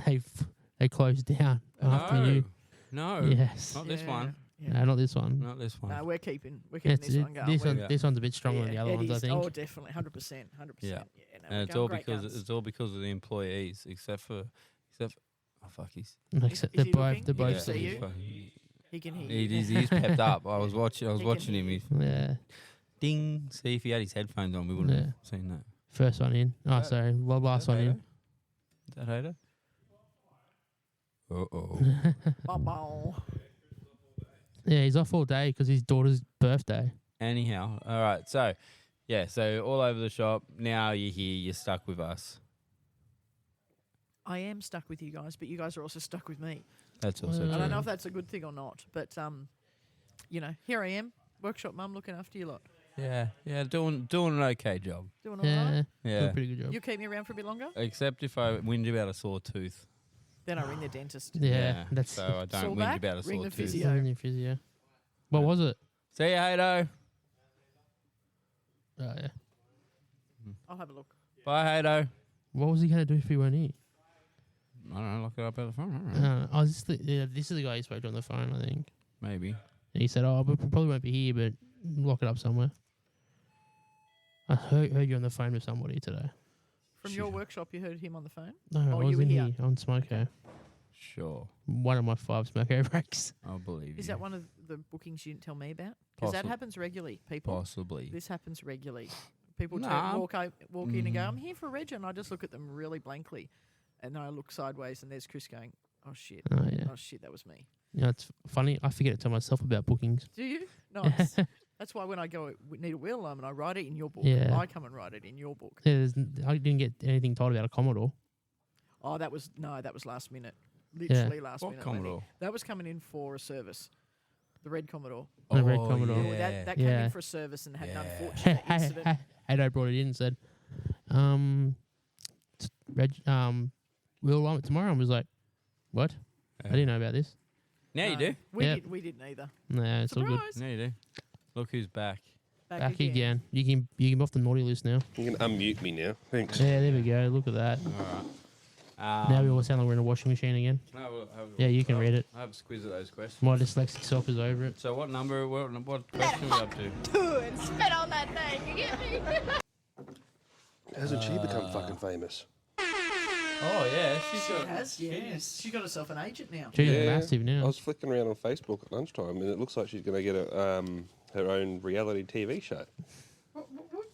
They close down after you. No. Yes. Not this one. Yeah. No, not this one. Not this one. No, we're keeping Yeah, this one going. this, We're- one, Yeah. this one's a bit stronger than the other it ones, I is. think. Oh, definitely, 100%, 100%. Yeah. No, And we're it's going all great because guns. of the employees, except for oh fuck, he's Except is they're he both, looking? they're He can both. see you. fucking- He can hear you. He's pepped up. I was watching He can watching him. hear He, Yeah. ding. See if he had his headphones on, we wouldn't Yeah. have seen that. First one in. Oh, That- sorry. Last one in. Is that Hater? Uh-oh. Bow-bow. Yeah, he's off all day because his daughter's birthday. Anyhow, all right. So, yeah. So all over the shop. Now you're here. You're stuck with us. I am stuck with you guys, but you guys are also stuck with me. That's also Well, I true. don't know if that's a good thing or not, but here I am, workshop mum, looking after you lot. Yeah. Doing an okay job. Doing all Yeah. right. Doing Yeah. a pretty good job. You keep me around for a bit longer, Except if I whinge about a sore tooth. then I ring the dentist. Yeah. That's so I don't Sore whinge back, about a ring sore the tooth. physio. yeah. Physio. What was it? See you, Hato. Oh, yeah. I'll have a look. Bye, Hato. What was he going to do if he weren't here? I don't know. Lock it up at the phone. I don't know. Oh, this is the guy you spoke to on the phone, I think. Maybe. And he said, "Oh, we probably won't be here, but lock it up somewhere." I heard you on the phone with somebody today. From your workshop, you heard him on the phone? No, Oh, I you was were in here. here on Smoko. Sure. One of my 5 Smoko breaks. I'll believe Is you. that one of the bookings you didn't tell me about? Because that Possi- happens regularly, people. Possibly. This happens regularly. People Nah. walk in and go, Mhm. "I'm here for Reg," and I just look at them really blankly. And then I look sideways and there's Chris going, "Oh, shit. Oh, yeah. Oh, shit, that was me." You know, it's funny. I forget to tell myself about bookings. Do you? Nice. That's why when I go, "We need a wheel alarm," and I write it in your book, Yeah. I come and write it in your book. Yeah, I didn't get anything told about a Commodore. Oh, that was last minute. Literally last What minute. Commodore? That was coming in for a service. The red Commodore. The red Commodore. Oh, that came Yeah. in for a service and had an Yeah. unfortunate incident. Ado brought it in and said, wheel alarm tomorrow. I was like, what? I didn't know about this. Now you No, do. We didn't either. Nah, it's all good. Surprise. Now you do. Look who's back. Back again. You can be off the naughty list now. You can unmute me now. Thanks. Yeah, there we go. Look at that. All right. Now we all sound like we're in a washing machine again. Yeah, you can read it. I have a squiz of those questions. My dyslexic self is over it. So what number? What question are we up to? and spit on that thing. You get me? Hasn't she become fucking famous? Oh yeah, she's She got. has, yes. She got herself an agent now. She's Yeah. massive I now. was flicking around on Facebook at lunchtime, and it looks like she's going to get her own reality TV show. What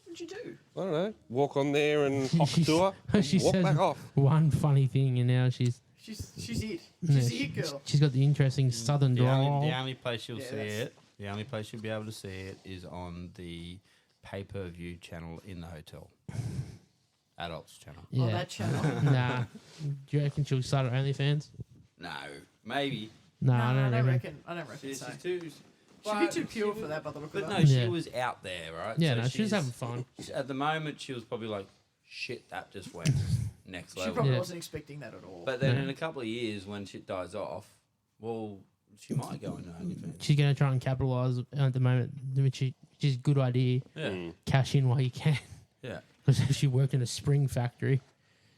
did you do? I don't know. Walk on there and hop She's- to her, she walk says back off. one funny thing, and now she's She's it. yeah, She's the it girl. she's got the interesting southern The drawl. only place you'll Yeah, see that's- it The only place you'll be able to see it is on the pay-per-view channel in the hotel. Adults channel. Yeah. Oh, that channel. Nah. Do you reckon she'll start her OnlyFans? No, maybe. No, No, I don't reckon. I don't reckon She's so. too... She'd be too pure for that by the look of But it. no, she Yeah. was out there, right? Yeah, So no, she was she's- having fun. At the moment, she was probably like, shit, that just went next She level. probably Yeah. wasn't expecting that at all. But then No. in a couple of years, when shit dies off, well, she might go into OnlyFans. She's going to try and capitalise at the moment, which is a good idea. Yeah, Cash in while you can. yeah. Because she worked in a spring factory.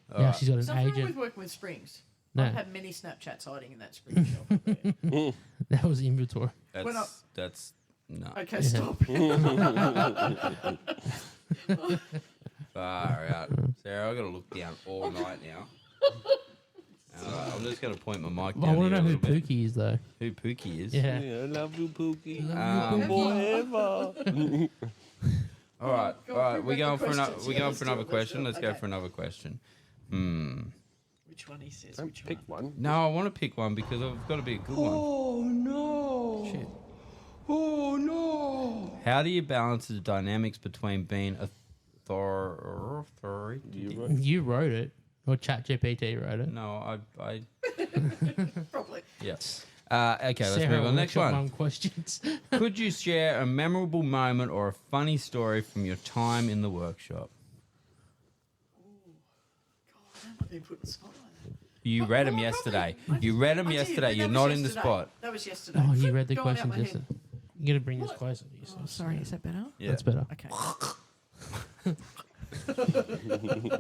Now Alright. she's got an There's nothing wrong agent. with working with springs. No. I've had many Snapchats hiding in that spring shelf. Yeah. That was inventory. When I- That's no. Okay, stop. Far out. Sarah, I've got to look down all night now. I'm just going to point my mic down I want to here know a who little bit. Pookie is, though. Who Pookie is? Yeah. Yeah, I love you, Pookie. Um, all right, Go all right. bring We back going the for another. questions. We Yeah, going let's for do another it, let's do question. it. Let's go Okay. for another question. Which one he says? Don't Which pick one? one. No, I want to pick one because I've got to be a good one. Oh no! Shit. Oh no! How do you balance the dynamics between being authority? You wrote it. Or ChatGPT wrote it. No, I Probably. yeah. Okay, let's Sarah move on. Next Workshop one. Mum questions. Could you share a memorable moment or a funny story from your time in the workshop? God, I might be put in the spot like that. You Well, read them I yesterday. probably- You read them I did, yesterday. but You're that not was in the yesterday. spot. That was yesterday. Oh, you read the Going out questions my head. yesterday. You got to bring this What? closer to yourself. Oh, sorry, is that better? Yeah. That's better. Okay.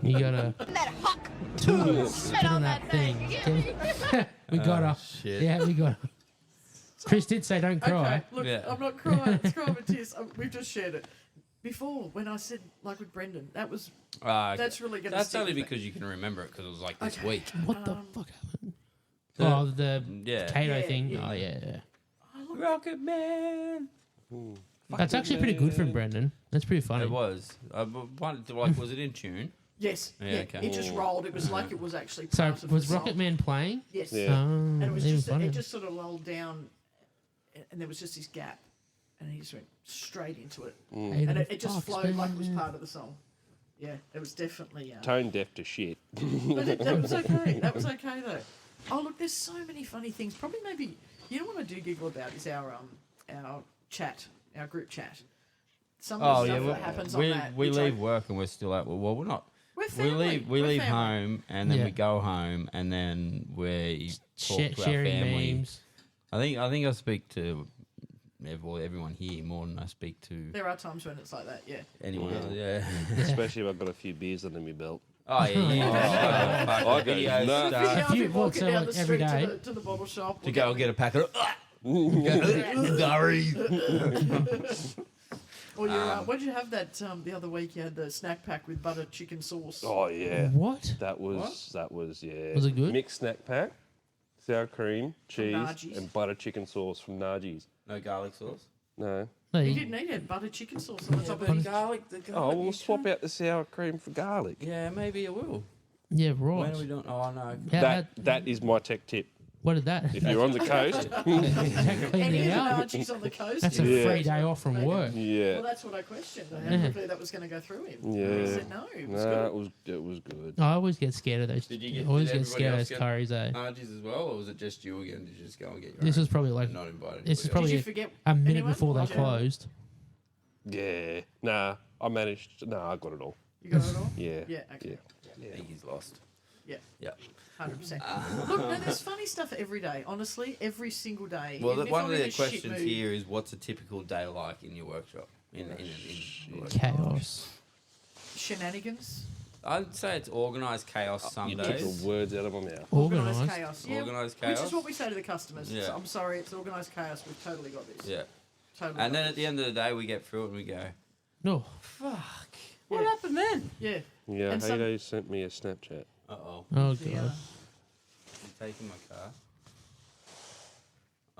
You got to That hawk. tools. Spit Get on on that that thing. thing. You get me? We got her. shit. Yeah, we got her. Chris did say don't cry. Okay, look, Yeah. I'm not crying. It's crying with tears. We've just shared it. Before, when I said, like with Brendan, that was, that's really going to That's stick only with me. because you can remember it because it was like this Okay. week. What the fuck happened? The- Oh, the Yeah. Kato Yeah, thing. yeah. Oh, yeah. Rocket Man. That's actually pretty good from Brendan. That's pretty funny. It was. Like, was it in tune? Yes. Yeah, Yeah, okay. it just rolled. It was like it was actually So, part of was the song. Rocket Man playing? Yes. Yeah. Oh, And it was even just, funnier. it just sort of lulled down, and there was just this gap, and he just went straight into it, Hey, and the it just fucks, flowed like it was man. part of the song. Yeah, it was definitely. Tone deaf to shit. But that was okay. That was okay though. Oh look, there's so many funny things. Probably maybe you know what I do giggle about is our chat, our group chat. Some of Oh the yeah, stuff we, that happens we, on that. we which leave work and we're still at. Well, we're not. We're We family. leave We're family. home and then Yeah. we go home and then we talk to our Sharing family. memes. I think I speak to everyone here more than I speak to There are times when it's like that. Yeah. anyone else. Yeah. Especially if I've got a few beers under my belt. Oh yeah. Fuck, I the go videos nuts. start Yeah, I've you- been what, walking so, down like, the every street day? to the bottle shop to go get a pack of. Sorry. Or you, what did you have that the other week? You had the snack pack with butter chicken sauce. Oh yeah, What? that was yeah. Was it good? Mixed snack pack, sour cream, cheese, Nargis. and butter chicken sauce from Nargis. No garlic sauce. No. No, You you- didn't eat it. Butter chicken sauce on the top of The it. garlic. Oh, we'll swap out the sour cream for garlic. Yeah, maybe it will. yeah, When right. are we doing? Oh no. How- That is my tech tip. what did that? If you're on the coast, Clean Any it of out. the Nargis on the coast. That's a you- Yeah. free day off from work. Well, yeah, that's what I questioned. How Yeah. quickly that was going to go through him. Yeah. He said no. It was nah, good. it was good. I always get scared of those. Did you get? I always did get everybody scared of else those get curries, eh? Nargis as well, or was it just you again? Did you just go and get your This own? was probably like Not invited. this is anybody probably Did you forget a minute anyone? before they Did you- closed. Yeah, nah, I managed. Nah, I got it all. You got it all? Yeah, Yeah, okay. else? I think he's lost. Yeah, Yeah. 100%. Look, no, there's funny stuff every day. Honestly, every single day. Well, Even if one I'm of in the a shit questions mood- here is, what's a typical day like in your workshop? In the workshop? Chaos. Shenanigans. I'd say it's organised chaos some You took days. the words out of my mouth. Organised Organised. chaos. Yeah, Organised Which chaos. is what we say to the customers. Yeah. So I'm sorry, it's organised chaos. We've totally got this. Yeah. Totally And got then at the this. end of the day, we get through it and we go, No. fuck. What Yeah. happened then? Yeah. Yeah, And some- Haydo sent me a Snapchat. Uh-oh. Oh The, god. He's taking my car.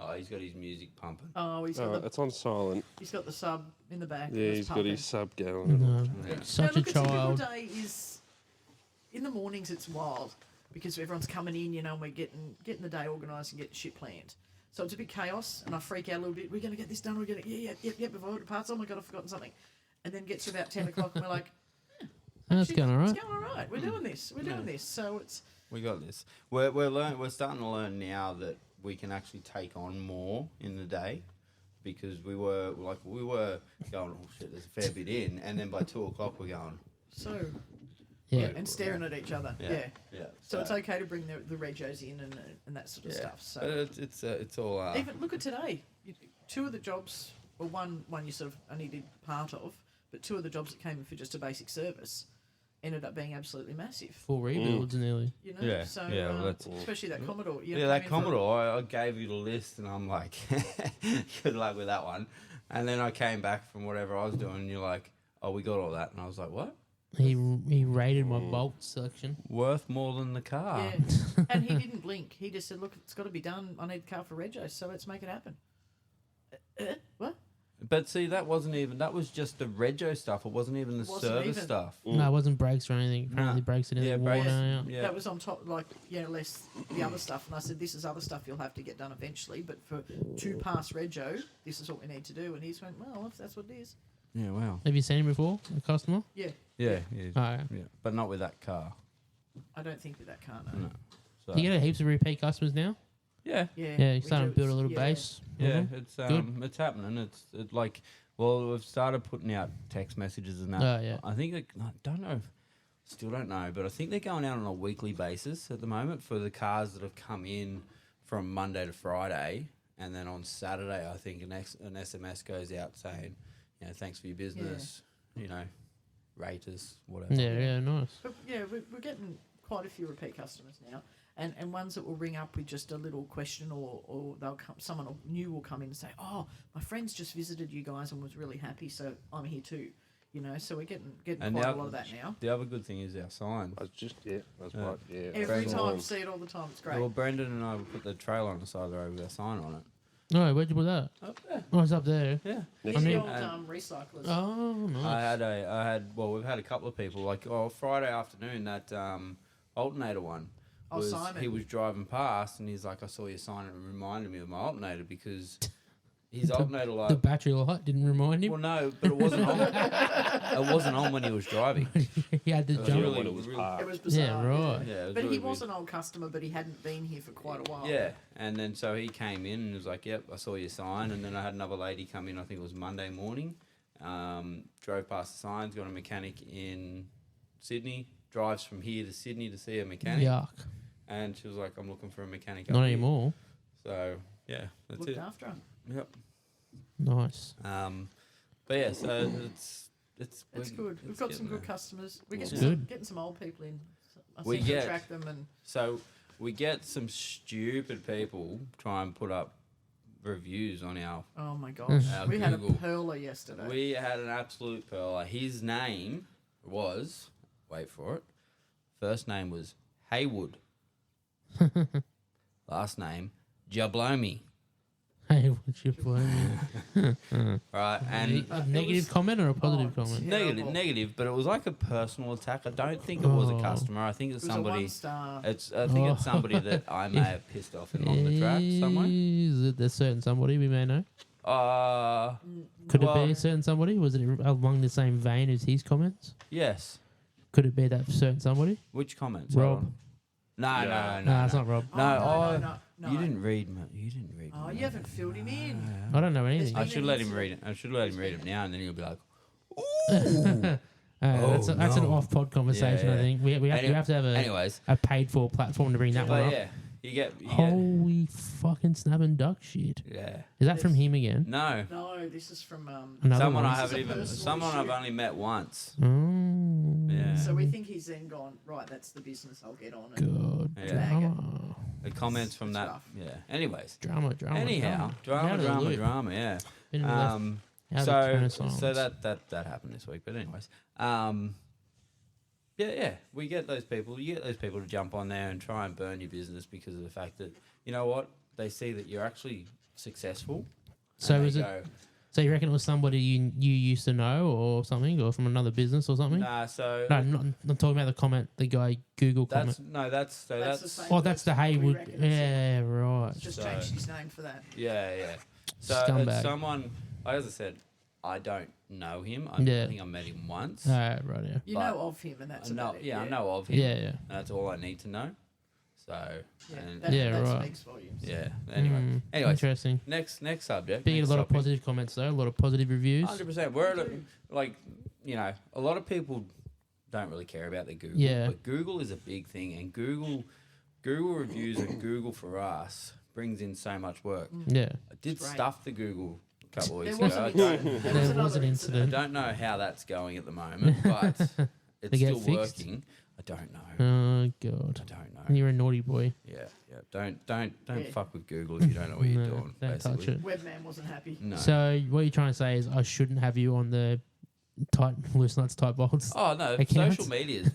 Oh, he's got his music pumping. oh, he's got, Oh, the, it's on silent. he's got the sub in the back. Yeah, It's he's got pumping. his sub going. No. Yeah. Such no, a look, typical child. day is in the mornings. It's wild because everyone's coming in, you know, and we're getting the day organised and getting shit planned. So it's a bit chaos, and I freak out a little bit. We're going to get this done. We're going to, yep. We've ordered parts. Oh my God, I've forgotten something. And then gets to about 10 o'clock, and we're like, That's going all right. it's going all right. We're doing this. We're doing this. So it's, We got this. We're starting to learn now that we can actually take on more in the day, because we were going, oh shit, there's a fair bit in, and then by 2 o'clock we're going, so, Yeah. and staring at each other. yeah, Yeah. So it's okay to bring the regos in and that sort of yeah. stuff. So But it's all even look at today. Two of the jobs, well, one you sort of only did part of, but two of the jobs that came in for just a basic service ended up being absolutely massive. 4 rebuilds nearly. You know, Yeah, so yeah, well, that's- especially that Commodore. You yeah, know, that came in for- Commodore, I gave you the list, and I'm like, good luck with that one. And then I came back from whatever I was doing, and you're like, oh, we got all that, and I was like, what? He rated my bolt selection. Worth more than the car. Yeah, and he didn't blink. He just said, "Look, it's got to be done. I need the car for Rego, so let's make it happen." What? But see, that was just the rego stuff. It wasn't even the Wasn't service even. stuff. No, it wasn't brakes or anything. Apparently No. brakes didn't Yeah, have brakes. water. Yeah. That was on top, like, less the other stuff. And I said, "This is other stuff you'll have to get done eventually, but for to pass Rego, this is what we need to do." And he's went, "Well, if that's what it is, Yeah, wow. Have you seen him before, a customer? yeah." Yeah, Oh, yeah. yeah. But not with that car. I don't think with that car, no. No. So, You get heaps of repeat customers now? yeah. Yeah, Yeah, we you're starting do. to build a little Yeah. base. with Yeah, them? it's happening. It's like, well, we've started putting out text messages and that. Oh, yeah. I think I don't know, still don't know, but I think they're going out on a weekly basis at the moment for the cars that have come in from Monday to Friday, and then on Saturday I think an SMS goes out saying, thanks for your business, rate us, whatever. Yeah, nice. But yeah, we're getting quite a few repeat customers now, and ones that will ring up with just a little question, or they'll come. Someone new will come in and say, "Oh, my friend's just visited you guys and was really happy, so I'm here too." So we're getting And quite now- a lot of that now. The other good thing is our sign. I was just that's right. Yeah. Every Brendan. time, see it all the time. It's great. Well, Brendan and I will put the trailer on the side of the road with our sign on it. No, where'd you put that? Up there. Oh, it's up there. Yeah. These I are the mean- old recyclers. Oh, nice. We've had a couple of people, like, Friday afternoon, that alternator one. Oh, Simon. He was driving past and he's like, I saw your sign and it reminded me of my alternator because his alternator The light. battery light didn't remind him. Well, no, but it wasn't on. It wasn't on when he was driving. He had to It was jump. really, when it was parked. It was bizarre. Yeah, right. Yeah, it was But really he was weird. an old customer, but he hadn't been here for quite a while. Yeah, and then so he came in and was like, "Yep, I saw your sign." And then I had another lady come in. I think it was Monday morning. Drove past the signs, got a mechanic in Sydney. Drives from here to Sydney to see a mechanic. Yuck. And she was like, "I'm looking for a mechanic." Not up here." anymore. So yeah, that's Looked it. after her. Yep. Nice. But yeah, so it's Good. We've got some good customers. We're That's getting, good. getting some old people in. I We seem to get- attract them, and So we get some stupid people try and put up reviews on our. oh my gosh, Our we had a Google. perler yesterday. We had an absolute pearler. His name was, wait for it, first name was Haywood. Last name, Jablomi. Hey, what's your plan? Right, and A negative comment or a positive Oh, comment? terrible. negative, but it was like a personal attack. I don't think it was a Oh. customer. I think it's It was a somebody. 1-star. I think it's somebody that I may have pissed off on the track somewhere. Is it a certain somebody we may know? Could it Well- be a certain somebody? Was it along the same vein as his comments? Yes. Could it be that certain somebody? Which comments? Rob. Hold on. No, Yeah. no, No, it's not Rob. Oh, no. You didn't read. You didn't read. Oh, my you haven't filled him in. I don't know anything. I It's should been let in him his- read it. I should let him read it now, and then he'll be like, That's an no. off-pod conversation, Yeah, I think. We Any- have to have anyways. a paid-for platform to bring that one But up. yeah, you get. Holy fucking snapping duck shit. Yeah. Is that from him again? No. No, this is from. Another Someone one? I This is haven't a even. personal Someone I've issue. only met once. Oh. Yeah. So we think he's then gone, right, that's the business I'll get on. And God. Yeah. Drama. The comments from It's that. rough. Yeah. Anyways. Anyhow, Anyhow, Out of the loop. drama. Yeah. Been in the left- Um. out of the cone of So silence. that happened this week. But anyways. Yeah. We get those people. You get those people to jump on there and try and burn your business because of the fact that you know what they see that you're actually successful. So and is they it? go, So you reckon it was somebody you used to know or something, or from another business or something? Nah. So No, I'm talking about the comment, the guy Google comment. that's That's the that's same. Oh, that's the person we Haywood. reckon it's- Yeah, right. It's just just changed his name for that. Yeah. So Scumbag. it's someone, as I said, I don't know him. I Yeah. think I met him once. Right, yeah. You But know of him, and that's I know, about it. I know of him. Yeah. And that's all I need to know. So, and, That right. speaks volumes. yeah. Anyway, anyways, Interesting. next subject. Being a next lot of topic. positive comments though, a lot of positive reviews. 100%. We're at like, a lot of people don't really care about their Google. Yeah. But Google is a big thing, and Google reviews and Google for us brings in so much work. Yeah. I did Right. stuff the Google a couple of There weeks was ago. an incident. There was another an I incident. don't know how that's going at the moment, but it's They get still fixed? working. I don't know. Oh god. I don't know. You're a naughty boy. Yeah. Don't Yeah. fuck with Google if you don't know what you're No, doing. don't touch Basically. it. Webman wasn't happy. No. So what you're trying to say is I shouldn't have you on the tight loose nuts type bolts. Oh no, Accounts? social media is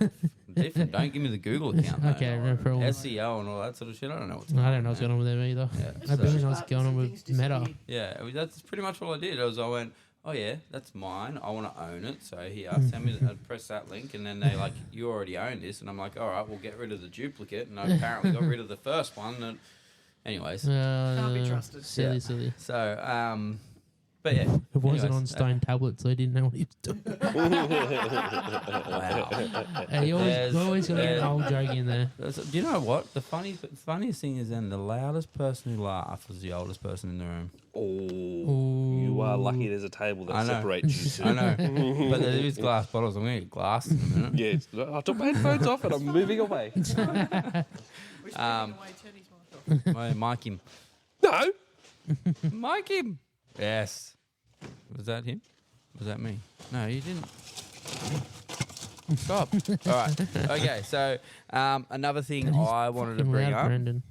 different. Don't give me the Google account. Though. Okay, no problem. SEO and all that sort of shit. I don't know what's I going on. don't know what's going on with them either. Yeah. I barely know what's Buttons going on and with things Meta. disappeared. Yeah, that's pretty much all I did. I went, oh yeah, that's mine. I want to own it. So here, send me. I'd press that link, and then they like, you already own this, and I'm like, all right, we'll get rid of the duplicate, and I apparently got rid of the first one. And anyways, Can't be trusted. Silly, Yeah. silly. so but yeah, It wasn't anyways, on stone tablets, so I didn't know what he was doing. Wow. Hey, you There's- always got an there's- old joke in there. Do you know what? The funniest thing is then the loudest person who laughs was the oldest person in the room. Oh, you are lucky there's a table I that know. separates you I two. know. But there is glass bottles. I'm going to get glass in a minute. Yeah, I took my headphones off and I'm moving away. We're stripping away Teddy's mic. Mike him. No, Mike him. Yes. Was that him? Was that me? No, you didn't. Stop. All right. Okay, so another thing I wanted to Fucking bring loud, up Brendan.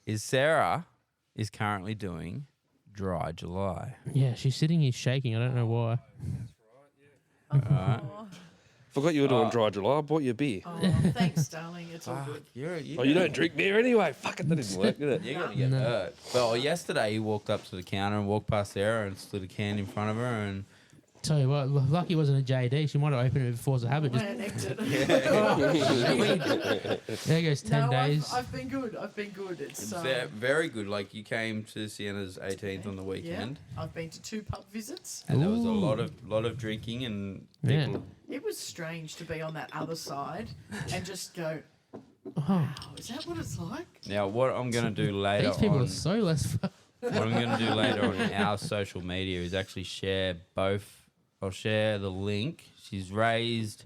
is Sarah is currently doing Dry July. Yeah, she's sitting here shaking. I don't know why. forgot you were doing dry July. I bought you a beer. Oh, thanks, darling. It's all good. Oh, you don't drink beer anyway. Fuck it, that didn't work, did it? You're going to get hurt. Well, yesterday he walked up to the counter and walked past Sarah and slid a can in front of her and... Tell you what, lucky it wasn't a JD. She might have opened it before it's a habit. Just And exit. there goes 10 days. I've been good. I've been good. It's very good. Like, you came to Sienna's 18th on the yeah. weekend. I've been to 2 pub visits. And there was a Ooh. lot of drinking and Yeah. people... It was strange to be on that other side and just go, Oh, wow, is that what it's like? Now, what I'm going to do later these people on... are so less. What I'm going to do later on our social media is actually share both. I'll share the link. She's raised.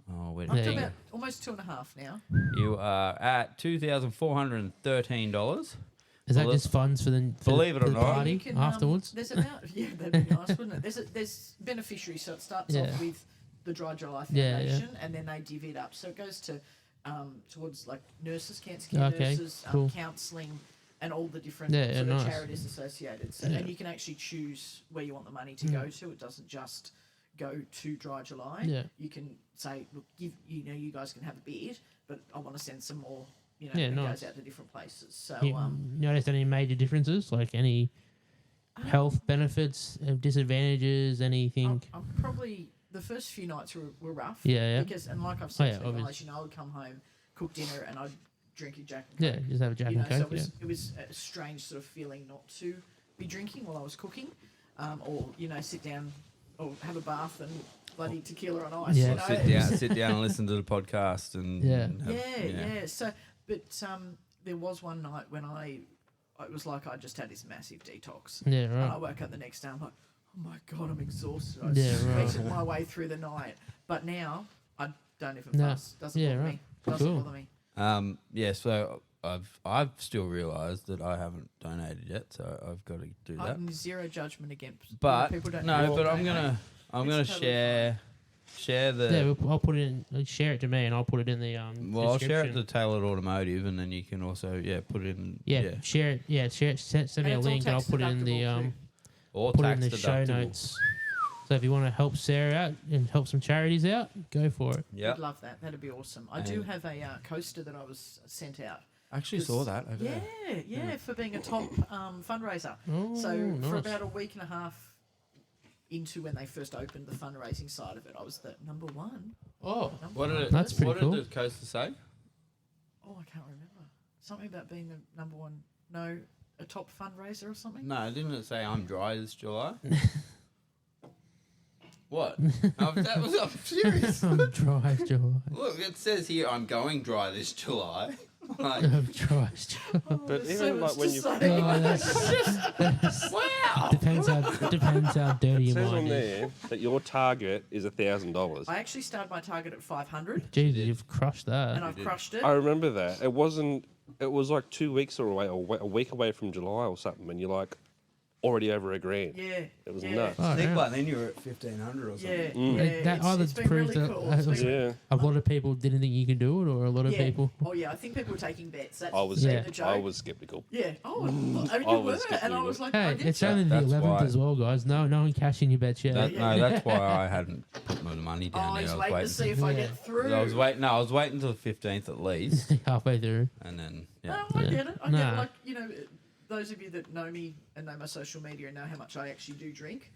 Oh, where I'm did There to you about almost 2.5 now. you are at $2,413. Is that Well, just funds for the believe it or the not, party You can, afterwards? There's about that'd be nice, wouldn't it? There's beneficiaries, so it starts Yeah. off with the Dry July Yeah, Foundation, and then they divvy it up. So it goes to towards like nurses, cancer care Okay, nurses, cool. counselling, and all the different Yeah, sort of nice. charities associated. So Yeah. and you can actually choose where you want the money to go to. It doesn't just go to Dry July. Yeah. You can say, look, you guys can have a bit, but I want to send some more. Yeah, and it nice. goes out to different places. So You noticed any major differences? Like any health benefits, disadvantages, anything? I'm probably the first few nights were rough. Yeah, yeah. Because and like I've said yeah, to the guys, obvious. I would come home, cook dinner, and I'd drink a Jack and Yeah, Coke. just have a Jack and So Coke. it was a strange sort of feeling not to be drinking while I was cooking, or sit down or have a bath and bloody tequila on ice. Yeah. You know? Sit down and listen to the podcast and Yeah. Yeah. So, but there was one night when it was like I just had this massive detox. Yeah, And I right. woke up the next day, I'm like, oh my God, I'm exhausted. I Yeah, right. sweated my way through the night. But now, I don't even No. fuss. Doesn't Yeah, bother right. me. Doesn't Cool. bother me. So I've still realised that I haven't donated yet, so I've got to do that. I'm zero judgment against But people don't no, know but to I'm donate. gonna It's totally share the. Yeah, I'll put it in. Share it to me, and I'll put it in the Well, I'll share it description. to Tailored Automotive, and then you can also put it in. Yeah, share it. Yeah, share it. Send me And a it's all link, and I'll tax put it in the deductible too. Or put it tax in the show deductible. notes. So if you want to help Sarah out and help some charities out, go for it. Yeah, I'd love that. That'd be awesome. I do have a coaster that I was sent out. I actually saw that over Yeah, there. yeah, for being a top fundraiser. Oh, So for nice. about a week and a half into when they first opened the fundraising side of it, I was the number one. Oh, What did it? That's pretty what cool. did the coaster say? Oh, I can't remember. Something about being the number one a top fundraiser or something? No, didn't it say I'm dry this July? What? I'm serious. I'm dry, July. Look, it says here I'm going dry this July. Like, I'm dry, July. But There's so even much like when to you say. Oh, that's, wow. depends how dirty it your says on mind is. there that your target is $1,000. I actually started my target at 500, Jesus, you've crushed and that. I've crushed it. I remember that. It wasn't. It was like 2 weeks away, or a week away from July or something, and you're like already over $1,000. Yeah, It was yeah. nuts. Oh, I think yeah. by then you were at 1,500 or something. Yeah, Mm. yeah. That either it's been proves really that cool. It's been Yeah, a lot of people didn't think you could do it, or a lot of yeah. people. Oh yeah, I think people were taking bets. That's I was. Yeah. the joke. I was skeptical. Yeah. Oh, I mean, I you was were, and I skeptical. was like, I Hey, get it's you. only the That's 11th why- as well, guys. No one cashing your bets yet. No, that's why I hadn't put my money down Oh, yet. he's I was waiting to waiting. see if I Yeah. get through. I was waiting. No, I was waiting until the 15th at least, Halfway through. and then No, yeah. I Yeah. get it. I get Nah. it. Like, you know, those of you that know me and know my social media and know how much I actually do drink,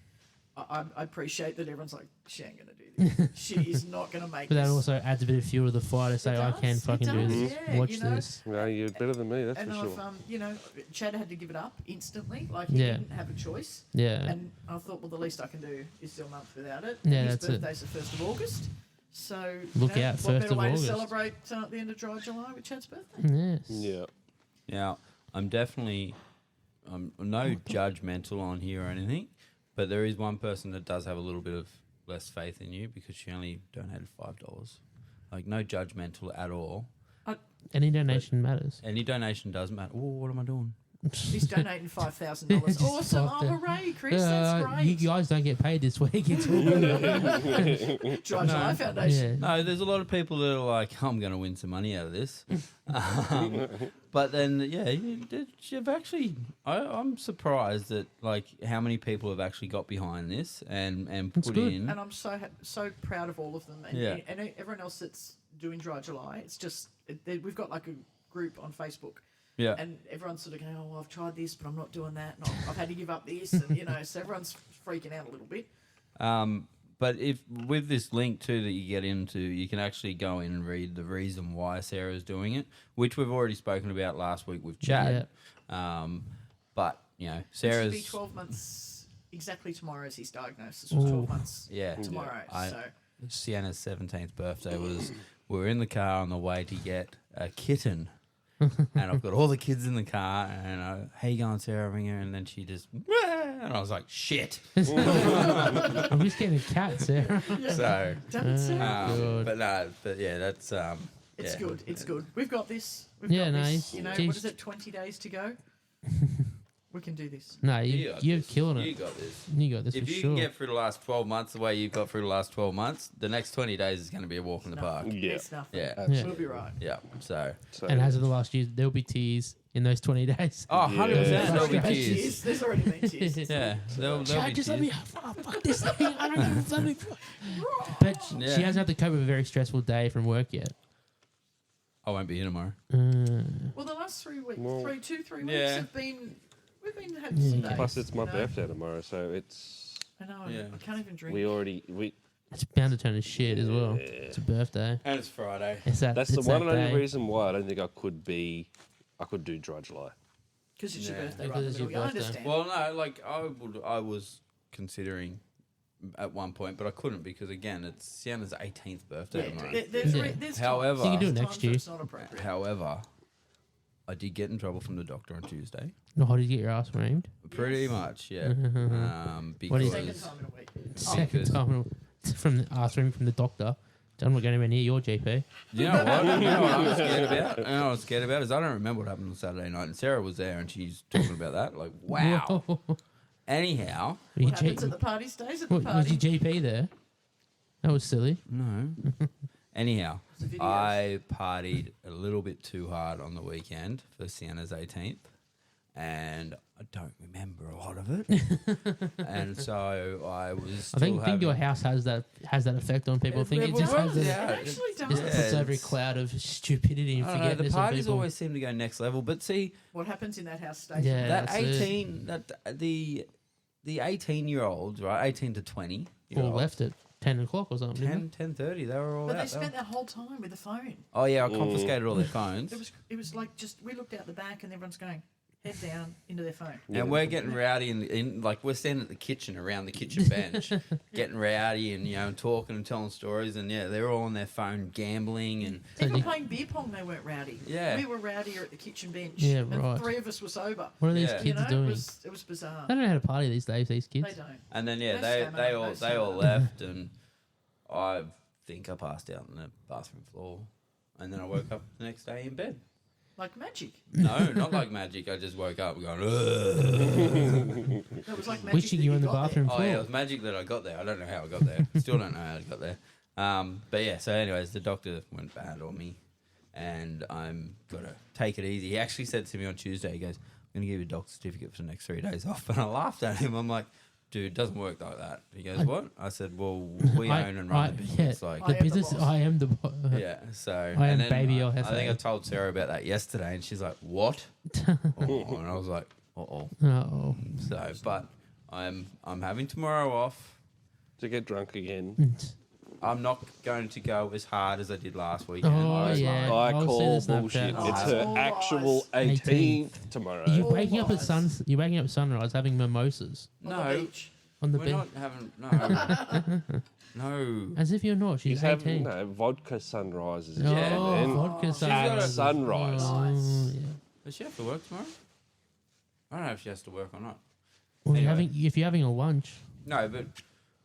I appreciate that everyone's like, she ain't going to do this. She is not going to make But that this. also adds a bit of fuel to the fire to say, I does, can it fucking do does, this. yeah, Watch you know. this. No, you're better than me. That's And for I've, sure. you know, Chad had to give it up instantly. Like, he Yeah. didn't have a choice. Yeah. And I thought, well, the least I can do is still a month without it. Yeah, His that's it. birthday's the 1st of August. So, Look you know, out, what 1st better of way August. to celebrate at the end of dry July with Chad's birthday? Yes. Yeah. Yeah, I'm definitely no judgmental on here or anything, but there is one person that does have a little bit of less faith in you because she only donated $5. Like, no judgmental at all. Any donation matters. Any donation does matter. Oh, what am I doing? He's donating $5,000. Just Awesome. fucked Oh, it. hooray, Chris. That's great. You guys don't get paid this week. It's all good. Dry July Foundation. Yeah. No, there's a lot of people that are like, I'm going to win some money out of this. But then, yeah, you've actually, I'm surprised that, like, how many people have actually got behind this and It's put good. in. And I'm so proud of all of them. And, Yeah. and everyone else that's doing Dry July. It's just, we've got like a group on Facebook. Yeah. And everyone's sort of going, oh, well, I've tried this, but I'm not doing that. And I've had to give up this. And, you know, so everyone's freaking out a little bit. But if with this link too that you get into, you can actually go in and read the reason why Sarah's doing it, which we've already spoken about last week with Chad. But you know, It should Sarah's be 12 months exactly tomorrow as his diagnosis was 12 months tomorrow. So Sienna's 17th birthday was. We were in the car on the way to get a kitten. And I've got all the kids in the car, and how you going, Sarah? Ring her, and then she just, and I was like, shit. I'm just getting a cat, Sarah. So, damn it, Sarah. Good. but no, but yeah, that's It's yeah. good. It's good. We've got this. We've Yeah, got this. nice. You know, Jeez. what is it? 20 days to go. We can do this. No, You got you're this. killing You it. got this. You got this If for you sure. can get through the last 12 months the way you've got through the last 12 months, the next 20 days is going to be a walk in the park. Yeah. It's nothing. Yeah. Yeah. We'll be right. Yeah. So, So, And as of the last year, there'll be tears in those 20 days. oh, 100%. Yeah. There'll be There's already been tears. There's already been tears. Yeah. There'll be Chad, just let me. tears. Fuck this thing. I don't even let me. But Yeah. she hasn't had to cope with a very stressful day from work yet. I won't be here tomorrow. Well, the last 3 weeks, Well, 3 weeks yeah. have been. We've been having some days. plus, it's my you know? birthday tomorrow, so it's I know. Yeah. I can't even drink. we. It's bound to turn to shit as well. It's a birthday. And it's Friday. It's that. That's the it's one that and only day. reason why I don't think I could do Dry July. Because it's your Yeah. birthday, Because right? it's in the your middle. I birthday. understand. Well, no, like I was considering at one point, but I couldn't because again, it's Sienna's 18th birthday tomorrow. There's, Yeah. there's However- times, You can do it times next where year. It's not appropriate. However, I did get in trouble from the doctor on Tuesday. No, how did you get your ass reamed? Pretty Yes. much, yeah. What is- Second Because time in a week. Second because- time from the ass reamed from the doctor. I'm not going anywhere near your GP. you know what? You know what I'm scared about? You know what I'm scared about is I don't remember what happened on Saturday night, and Sarah was there, and she's talking about that. Like, wow. Anyhow, Your What happens G- at the party stays at the what, was party. your GP there? That was silly. no. Anyhow, The videos. I partied a little bit too hard on the weekend for Sienna's 18th, and I don't remember a lot of it. And so I was. I think your house has that effect on people. I think it just has It a, actually just does. Yeah. puts over a it's- cloud of stupidity and I don't know, the forgetfulness on parties people. always seem to go next level, but see, What happens in that house stays. Yeah. that that's it. 18, that the 18-year-olds, right, 18 to 20, All left at 10 o'clock or something. didn't 10:30, they were all But out. they They spent were- that whole time with the phone. Oh yeah, I confiscated all their phones. It was like just we looked out the back and everyone's going, head down into their phone. And we're getting rowdy in like we're standing at the kitchen around the kitchen bench, getting rowdy and and talking and telling stories and they're all on their phone gambling and Even playing beer pong, they weren't rowdy. Yeah. We were rowdier at the kitchen bench. Yeah, and right. 3 of us were sober. What are these Yeah. kids It doing? was bizarre. They don't know how to party these days, these kids. They don't. and then No they stamina, they all left and I think I passed out on the bathroom floor and then I woke up the next day in bed. Like magic. No, not like magic. I just woke up going. Ugh. It was like magic. Wishing that you were in the got bathroom Oh floor. yeah, it was magic that I got there. I don't know how I got there. Still don't know how I got there. But yeah. So anyways, the doctor went bad on me, and I'm gotta take it easy. He actually said to me on Tuesday, he goes, "I'm gonna give you a doctor's certificate for the next 3 days off." And I laughed at him. I'm like, "Dude, it doesn't work like that." He goes, "What?" I said, "Well, we own and run the business." Yeah, Like, the I am the business. boss. I am the boss. yeah. So I am and then baby I LFA. think I told Sarah about that yesterday, and she's like, "What?" Oh, and I was like, "Uh-oh." Oh, So, but I'm having tomorrow off. To get drunk again. I'm not going to go as hard as I did last weekend. Oh, I was yeah. like, I I'll call see the Snapchat. bullshit. Oh, It's that's her all actual lies. 18th tomorrow. you're All waking up at lies. You're waking up at sunrise, having mimosas on the no, beach. on the we're bed, not having no. as if you're not. She's He's having 18. vodka sunrises. Oh, Yeah, man. vodka She's got sunrise. a sunrise. Oh, yeah. Does she have to work tomorrow? I don't know if she has to work or not. Well, Anyway. if you're having a lunch, No, but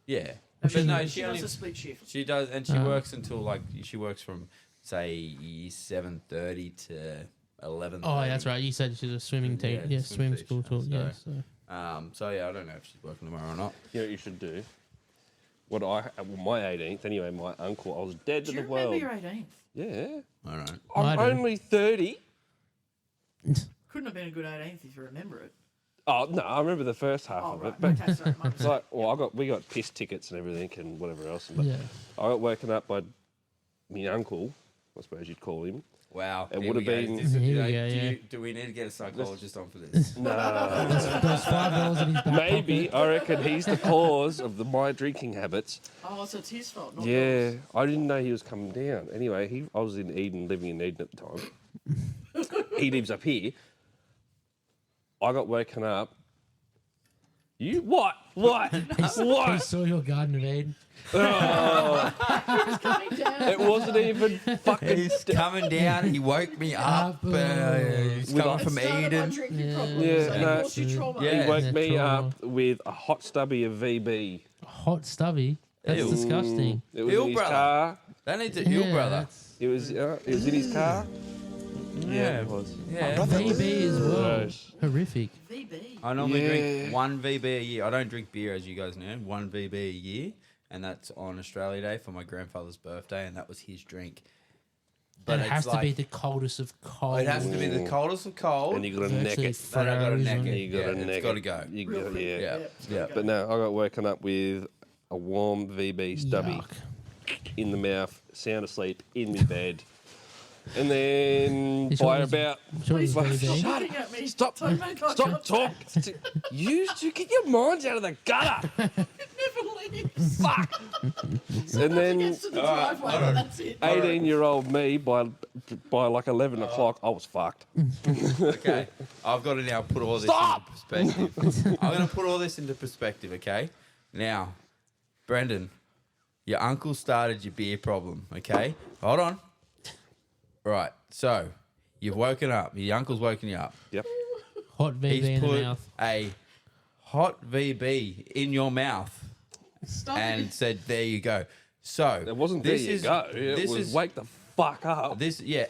yeah. No, But she, no, she she does only a split shift. she does, and she Oh. works until like she works from say 7:30 to 11:30. oh, that's right. You said she's a swimming team. Yeah, swim teacher, school tour. Yeah, so. So yeah, I don't know if she's working tomorrow or not. You know what you should do? My 18th, anyway, my uncle, I was dead Do to you the remember world. your 18th? Yeah. I don't know. I I'm do. only 30. Couldn't have been a good 18th if you remember it. Oh, no, I remember the first half Oh, of right. it. But Okay, sorry. My it's like, well, we got piss tickets and everything and whatever else. But Yeah. I got woken up by my uncle, I suppose you'd call him. Wow. It here would we have go. been- Is this- Here do we they- go, do yeah. do we need to get a psychologist on for this? No. Those $5 in his back Maybe. pocket. I reckon he's the cause of my drinking habits. Oh, so it's his fault, not Yeah. yours. I didn't know he was coming down. Anyway, I was in Eden, living in Eden at the time. He lives up here. I got woken up. You what? What? He what? saw your Garden of Eden. It's coming down. It wasn't even fucking. He's coming down. He woke me up. He's With coming a- from It started my Eden. drinking Yeah. problem, Yeah, so no. what's your trauma? Yeah. He woke Yeah, me trauma. up with a hot stubby of VB. Hot stubby. That's Ew. disgusting. It was Ew, in his brother. car. That needs a ill brother. that's- It was in his car. Yeah. it was. Yeah. VB as well. Gross. Horrific. VB. I normally Yeah. drink 1 VB a year. I don't drink beer, as you guys know. 1 VB a year, and that's on Australia Day for my grandfather's birthday, and that was his drink. But it it's has to be like- the coldest of cold. It has to be the coldest of cold. And you got to neck Virtually it. Then I got to frozen. neck You it. got to Yeah, neck it's got to it. go. You Real got, quick. Yeah. it's gotta Yeah. go. But no, I got woken up with a warm VB stubby Yuck. in the mouth, sound asleep in my bed. And then You sure by it was- about Sure it's Fuck. VB. Stop looking at me. Stop. Don't make eye stop contact. talking. You two get your minds out of the gutter. It never leaves. Fuck. And It then gets to the driveway, and that's it. 18-year-old me by like 11 o'clock, I was fucked. Okay, I've got to now put all this Stop! into perspective. I'm going to put all this into perspective, okay? Now, Brendan, your uncle started your beer problem, okay? Hold on. Right, so you've woken up. Your uncle's woken you up. Yep. Hot VB He's in the put mouth. a hot VB in your mouth Stop and it. said, "There you go." So It wasn't this there you is, go. It This was is wake the fuck up. this. Yeah.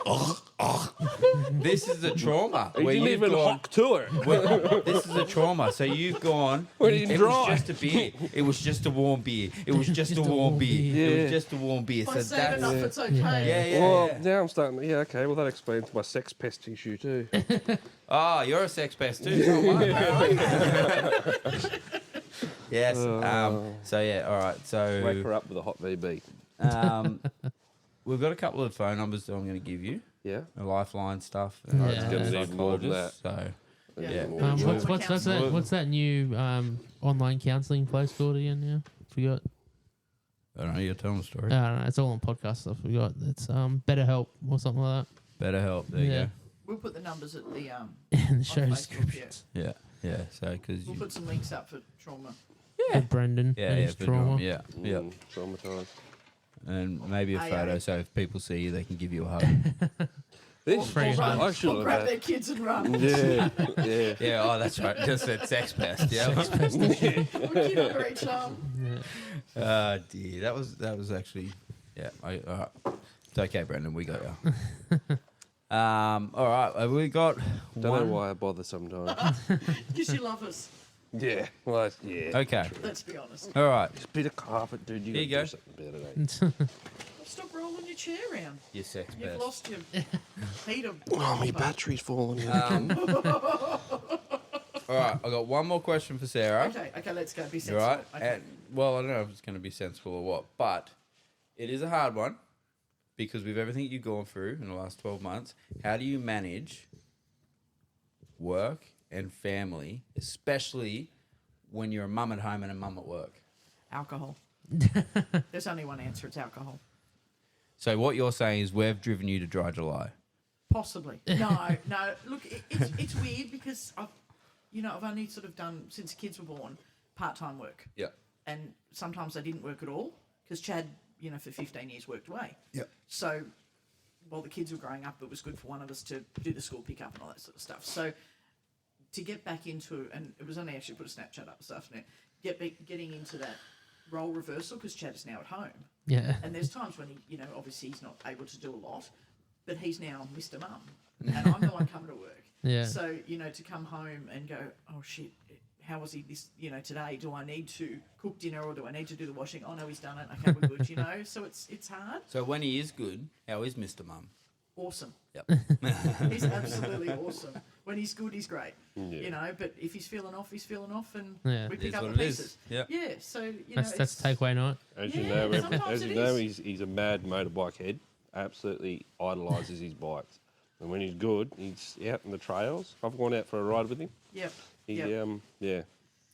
This is a trauma. He where didn't you've even gone- hock to it. Well, this is a trauma. So you've gone. When he's it dry. was just a beer. It was just a warm beer. It was just a warm beer. It Yeah. was just a warm beer. If I So say that's enough, it's okay. yeah. Well, now I'm starting. Yeah, okay. Well, that explains my sex pest issue too. Oh, you're a sex pest too. So am I, apparently. Yes. So yeah. All right. Wake So her up with a hot VB. we've got a couple of phone numbers that I'm going to give you. Yeah. The lifeline stuff. Yeah. and It's gonna need more than psychologists, So Yeah. yeah. What's that new online counselling place called again? Yeah, forgot. I don't know. You're telling the I story. don't know. It's all on podcast stuff. Forgot. It's BetterHelp or something like Better help. There you Yeah. go. We'll put the numbers at the in the show Facebook, descriptions. Yeah. So because We'll put some links up for trauma. For Brendan and his for trauma. Yeah. Traumatized. And maybe a Aye, photo aye. so if people see you, they can give you a hug. This Free hug. I should Or have grab had. their kids and run. Yeah, yeah. Yeah, oh, that's right. Just that sex pest. Yeah. Or kid under each arm. Oh dear, that was actually, yeah. It's okay, Brendan. We got you. All right, have we got Don't know one? why I bother sometimes. Because you love us. Yeah, well, yeah. Okay. Let's be honest. All right. Just a bit of carpet, dude. Here you gotta go. do something about it, eh? Stop rolling your chair around. Your sex You've pest. lost your heat of. Oh, my battery's falling. All right, I got one more question for Sarah. Okay, let's go. Be You sensible. all right? Okay. And, well, I don't know if it's going to be sensible or what, but it is a hard one because with everything you've gone through in the last 12 months, how do you manage work and family, especially when you're a mum at home and a mum at work? Alcohol. There's only one answer. It's alcohol. So what you're saying is we've driven you to Dry July. Possibly. No. Look, it's weird because I've only sort of done since kids were born part-time work, Yeah. and sometimes I didn't work at all because Chad, for 15 years worked away. Yeah. So while the kids were growing up, it was good for one of us to do the school pickup and all that sort of stuff. So to get back into, and it was only actually put a Snapchat up this afternoon, getting into that role reversal because Chad is now at home. Yeah. And there's times when he, obviously he's not able to do a lot, but he's now Mr. Mum, and I'm the one coming to work. Yeah. So, to come home and go, oh shit, how was he this, today? Do I need to cook dinner or do I need to do the washing? Oh no, he's done it. Okay, we're good, So it's hard. So when he is good, how is Mr. Mum? Awesome. Yep. He's absolutely awesome. When he's good, he's great. But if he's feeling off, he's feeling off, and Yeah. we It pick is up what the it is. pieces. Yep. Yeah. So That's it's, takeaway night. As Yeah, you know, sometimes it is. he's a mad motorbike head. Absolutely idolises his bikes. And when he's good, he's out in the trails. I've gone out for a ride with him. Yep. He, Yep. yeah.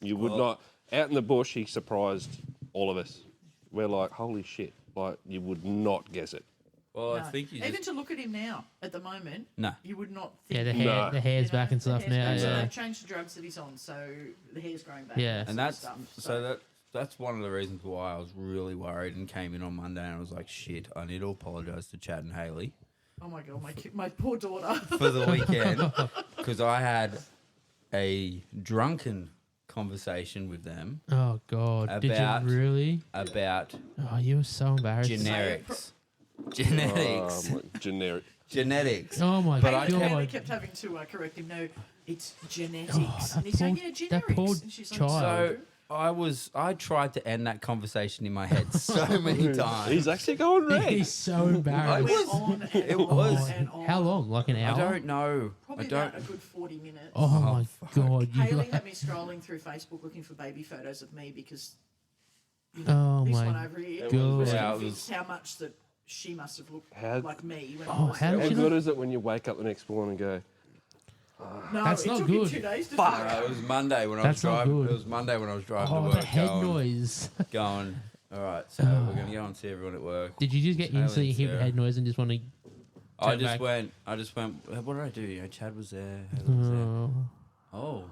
You would not out in the bush. He surprised all of us. We're like, holy shit! Like you would not guess it. Well, I No. think you Even just... to look at him now, at the moment, No. you would not think. Yeah, the he- hair, No. the hair's back and the stuff hair's now. back, so Yeah. they've changed the drugs that he's on, so the hair's growing back. Yeah. And sort of that's stuff. so that's one of the reasons why I was really worried and came in on Monday and I was like, shit, I need to apologise to Chad and Haley Oh my god, my poor daughter. for the weekend because I had a drunken conversation with them Oh God. Did About- you really? about Oh, you were so embarrassed. generics. Oh, Genetics. generic. Genetics. Oh my But I God. Haley kept having to correct him. No, it's genetics. Oh, and he's going, yeah, that poor generics. And she's like, child. So I tried to end that conversation in my head so many times. He's actually going red. He's so It embarrassed. went on and It on was. and on. How long? Like an I hour? don't know. Probably I don't. about a good 40 minutes. Oh my God. You Haley like, had me scrolling through Facebook looking for baby photos of me because oh this my one over here God. was Yeah, it convinced how much that she must have looked How- like me. When Oh, I was how there. did How you good know? is it when you wake up the next morning and go, No, That's it not took good. him 2 days to Fuck. figure out. It was Monday when I was That's not driving. good. It was Monday when I was driving Oh, to the work. head going, noise. going. All right, so we're gonna go and see everyone at work. Did you just get Haley instantly and hit Sarah. head noise and just want to? I turn just back? went. What did I do? Chad was there. Haley was there. Oh.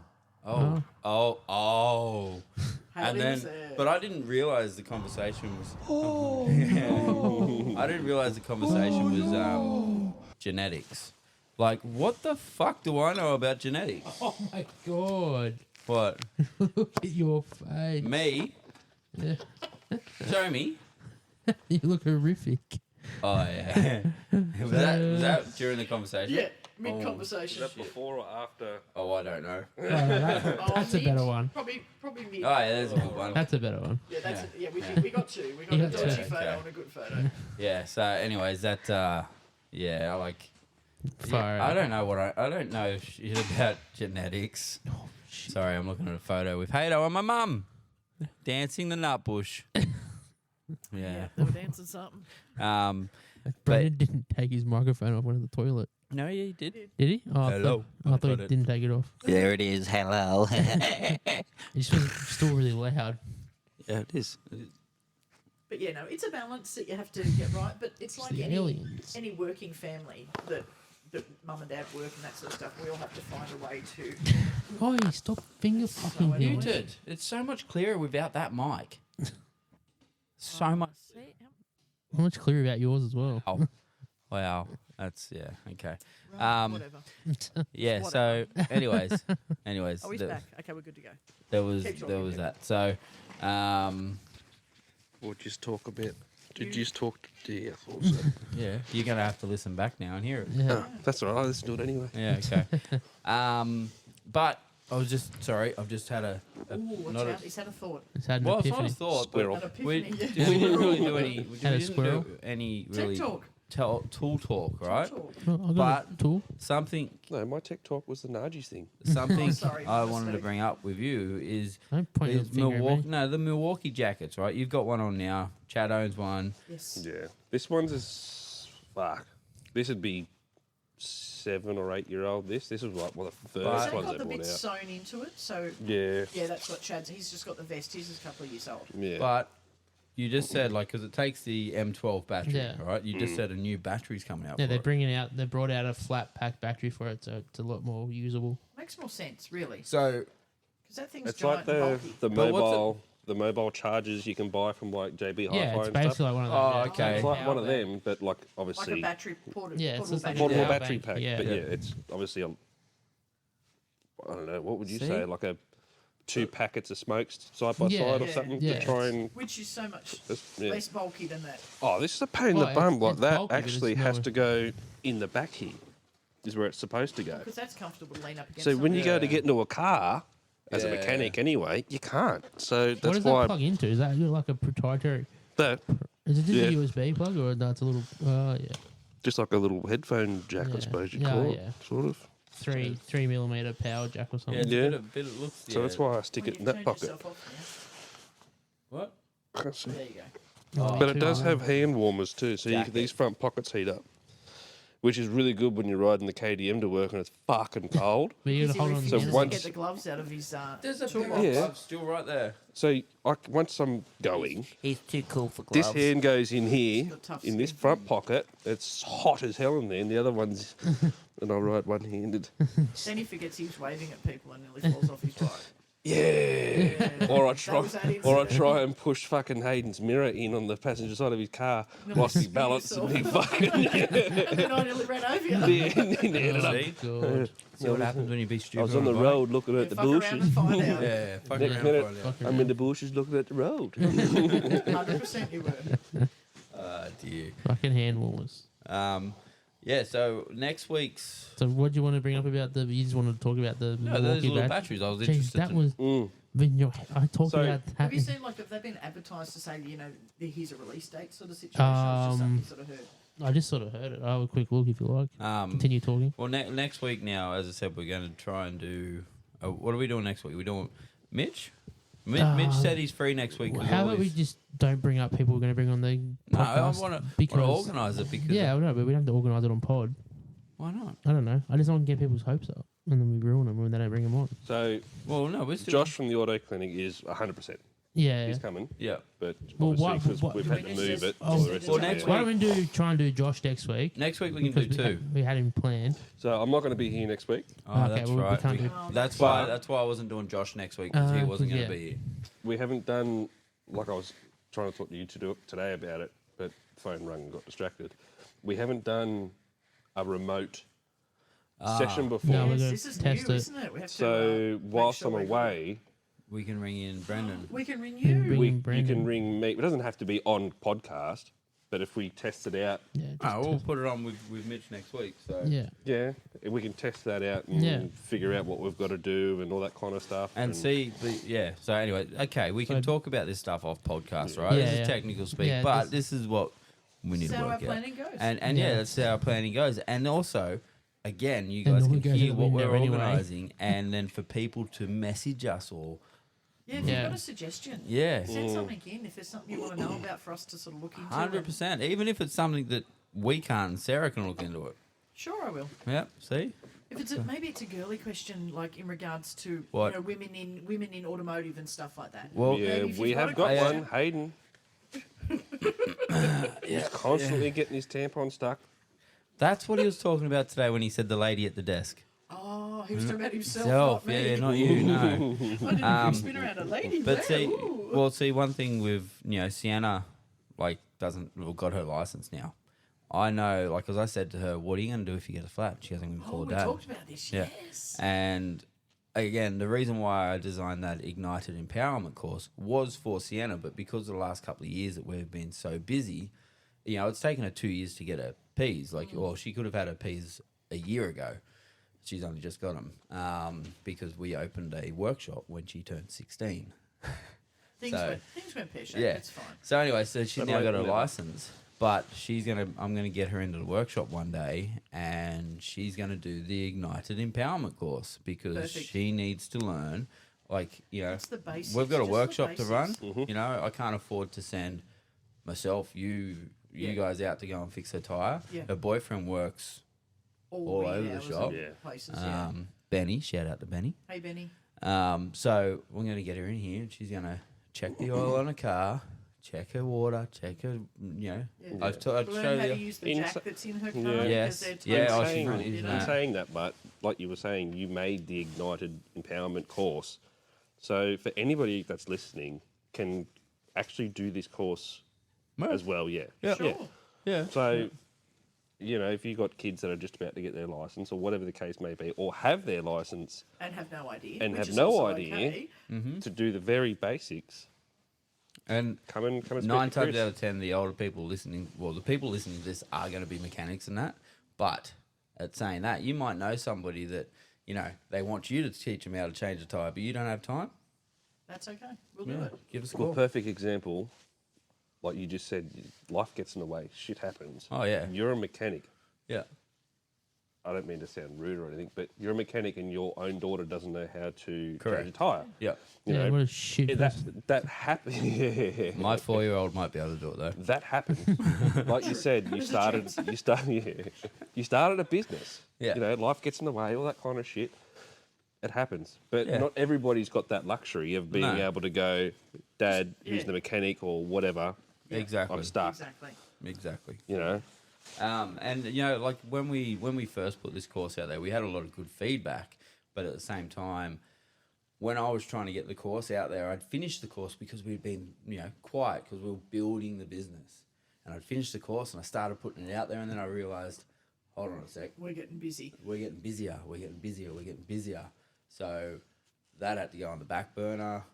Oh. Haley And then, was there. but I didn't realize the conversation was. I didn't realize the conversation was genetics. Like, what the fuck do I know about genetics? Oh my God. What? Look at your face. Me? Yeah. Show me. You look horrific. Oh yeah. was that during the conversation? Yeah, mid-conversation. before or after? Oh, I don't know. Oh, that's a mid, better one. Probably mid. Oh yeah, there's a good one. That's a better one. Yeah, that's Yeah. we got two. We got You a got dodgy two. photo Okay. and a good photo. Yeah. So, anyways, that. Yeah, I like. Far Yeah, I out. don't know I don't know shit about genetics. Oh, shit. Sorry, I'm looking at a photo with Hato and my mum dancing the nut bush. Yeah. They were dancing something. Brendan didn't take his microphone off one of the toilet. No, yeah, he did. Did he? Oh, Hello. I thought he Got it. didn't take it off. There it is. Hello. It just was still really loud. Yeah, it is. But yeah, no, it's a balance that you have to get right. But it's like the any aliens. working family that that mum and dad work and that sort of stuff. We all have to find a way to. Oh, stop finger fucking So him. Muted. It's so much clearer without that mic. So much. See? How much clearer about yours as well? Oh, wow. That's okay. Right, whatever. Yeah. Whatever. So, anyways, Oh, he's back. Okay, we're good to go. there was Keep talking, keep that. So, We'll just talk about. Did you just talk to I thought so. yeah, you're gonna have to listen back now and hear it. Yeah. That's all right. I listen to it anyway. Yeah. Okay. But I was just sorry. I've just had a Ooh, watch not out. He's had a thought. It's had an well, it's not a epiphany. thought, Squirrel. An but we epiphany. didn't really do any. We Had a didn't squirrel? do any Tech really talk. tool talk, right? Talk. Oh, I got But- a tool. Something No, my tech talk was the Najis thing. something Oh, sorry, I my wanted to mistake. bring up with you is Don't point your these finger at Milwaukee. me. No, the Milwaukee jackets, right? You've got one on now. Chad owns one. Yes. Yeah. This one's fuck. This would be 7 or 8 year old. This was like one of the But- Has first that ones got they the brought bits out. sewn into it? So, Yeah. yeah, that's what Chad's. He's just got the vest. He's just a couple of years old. Yeah. But you just said like because it takes the M12 battery, Yeah. right? You just said a new battery's coming out. Yeah, for they're it. bringing out. They brought out a flat pack battery for it, so it's a lot more usable. Makes more sense, really. So Because that thing's It's like giant and the bulky. the But what's mobile the mobile chargers you can buy from like JB Hi-Fi Yeah, it's and basically stuff. like one of those. Oh, yeah. okay. It's like Power one of bank. them, but like Like obviously a battery portable. Yeah, it's just like a portable power battery bank, pack. yeah. But yeah, it's obviously a. I don't know. What would you See? say? Like a 2 packets of smokes side by Yeah. side or Yeah. something Yeah. to try and. Which is so much Yeah. less bulky than that. Oh, this is a pain in Well, the bum. Like it's that bulky, but it's actually has not- to go in the back here. Is where it's supposed to go. Because that's comfortable to lean up against. So when you go to Yeah. get into a car, as a Yeah. mechanic anyway, you can't. So What that's does why that plug into? Is that like a proprietary? that Is it just Yeah. a USB plug or that's a little? Yeah, just like a little headphone jack, I Yeah. suppose you'd Yeah, call yeah. it, sort of. 3mm power jack or yeah, something. it's Yeah. bit of looks. So that's why I stick it in that pocket. What? There you go. Oh, But it too does high. have hand warmers too, so Jacket. these front pockets heat up, which is really good when you're riding the KDM to work and it's fucking cold. But you Because gotta he hold on. refuses to So the to once- get the gloves out of his There's a toolbox. pair of Yeah. gloves still right there. So once I'm going, He's too cool for this hand goes in here, got tough in this skin. front pocket. It's hot as hell in there, and the other one's, and I ride one-handed. Then he forgets he was waving at people and nearly falls off his bike. Yeah. Or I try, was that or I incident. try and push fucking Hayden's mirror in on the passenger side of his car, Nearly lost his spin balance, and he yourself. fucking And then I nearly ran over you. yeah, and he ended up. See? God. See what happens when you be stupid. I was on the a bike? road looking Yeah, at the fuck around bushes. and find out. Yeah, fucking Next around minute, and find out. Fucking I'm in the bushes looking at the road. 100% you were. Dear. Fucking hand warmers. Yeah. So next week's So what do you want to bring up about the? You just wanted to talk about the no, those Milwaukee little battery? batteries. I was Jeez, interested. that to- was. Mm. When you're, I talked So- about that. Have you seen, like, have they been advertised to say, you know, here's a release date sort of situation? Or it's just something you sort of heard? I just sort of heard it. I'll have a quick look if you like. Continue talking. Well, next week now, as I said, we're going to try and do. What are we doing next week? We doing Mitch? Mitch said he's free next week. 'cause How all about we his- just don't bring up people we're going to bring on the No, I podcast? want to because organise it because. yeah, I know, but we don't have to organise it on pod. Why not? I don't know. I just don't want to get people's hopes up, and then we ruin them when they don't bring them on. So Well, no, we're still. Josh from the auto clinic is 100%. Yeah. He's coming, Yeah. but Well, obviously what- 'cause what- we've had to move it. Oh, for the rest well, of the next year. Why don't we try and do Josh next week? Next week we can do Because we two. we had him planned. So I'm not going to be here next week. Oh, Okay, that's well, we right. can't do- Oh, that's But- why. That's why I wasn't doing Josh next week because he wasn't going to yeah. be here. We haven't done, like I was trying to talk to you to do it today about it, but phone rang and got distracted. We haven't done a remote session before. No, we're Yes, gonna this is test new, it. isn't it? We have to, So make whilst sure I'm we're good. away, We can ring in Brendan. We can Bring renew. in you Brendan. can ring me. It doesn't have to be on podcast, but if we test it out, Yeah. Just Oh, we'll put it on with Mitch next week. So. yeah. yeah, we can test that out and Yeah. figure out what we've got to do and all that kind of stuff. And see, yeah. So anyway, okay, we can So- talk about this stuff off podcast, right? Yeah, This yeah. is technical speak, Yeah, but this is what we need This is to how our work out. planning goes. And Yeah. yeah, that's how our planning goes. And also, again, you And guys we can go to hear the what we're window anyway. organising, and then for people to message us or Yeah, if Yeah. you've got a suggestion, yeah, send something in. If there's something you want to know about for us to sort of look into. 100%. Even if it's something that we can't, and Sarah can look into it. Sure, I will. Yep. See. If it's maybe it's a girly question, like in regards to What? you know women in automotive and stuff like that. Well, yeah, Maybe if we you've got have a got question- one, Hayden. He's constantly getting his tampon stuck. That's what he was talking about today when he said the lady at the desk. Oh, he was talking about himself, Self, not me. yeah, not you, no. I didn't spin around a lady. But wow, see, ooh. well, see, one thing with Sienna, like got her license now. I know, like, as I said to her, what are you going to do if you get a flat? She goes, I'm going to call Oh, her we dad. talked about this, Yeah. yes. And again, the reason why I designed that Ignited Empowerment course was for Sienna, but because of the last couple of years that we've been so busy, it's taken her 2 years to get her P's. Like, well, she could have had her P's a year ago. She's only just got them because we opened a workshop when she turned 16. Things went pear-shaped. Yeah. It's fine. So anyway, so she's But now like, got her never. license, but I'm gonna get her into the workshop one day, and she's gonna do the Ignited Empowerment course because Perfect. she needs to learn. Like, It's the basics. we've got a just the workshop to run. basics. I can't afford to send myself, you Yeah. guys out to go and fix her tire. Yeah. Her boyfriend works all weird over the hours shop. and Yeah. Places, yeah. Benny, shout out to Benny. Hey, Benny. So we're going to get her in here, and she's going to check the oil on her car, check her water, check her, I've Learn showed how to you. use the In jack sa- that's in her car. Yeah. Yes. Because they're Yeah, totally oh, she's saying, really different, using in that. saying that, but like you were saying, you made the Ignited Empowerment course. So for anybody that's listening, can actually do this course as well. Yeah. Yeah. Sure. Yeah. So, if you've got kids that are just about to get their license or whatever the case may be, or have their license And have no idea. and which have is no also idea okay. to do the very basics, And come and speak 9 to times Chris. out of 10, the older people listening, well, the people listening to this are going to be mechanics and that. But at saying that, you might know somebody that, they want you to teach them how to change a tyre, but you don't have time. That's okay. We'll do it. Give us a Well, call. perfect example, like you just said, life gets in the way, shit happens. Oh, yeah. You're a mechanic. Yeah. I don't mean to sound rude or anything, but you're a mechanic and your own daughter doesn't know how to Correct. change a tyre. Yeah. You Yeah, know, what a shit. that person. that happens. My 4-year-old might be able to do it, though. That happens. Like you said, you started a business. Yeah. Life gets in the way, all that kind of shit. It happens. But Yeah. not everybody's got that luxury of being No. able to go, Dad, who's Yeah. the mechanic or whatever, Exactly. I'm stuck. Exactly. Exactly. And Like when we first put this course out there, we had a lot of good feedback, but at the same time, when I was trying to get the course out there, I'd finished the course because we'd been quiet because we were building the business, and I'd finished the course and I started putting it out there, and then I realized, hold on a sec, We're getting busy. we're getting busier. So that had to go on the back burner.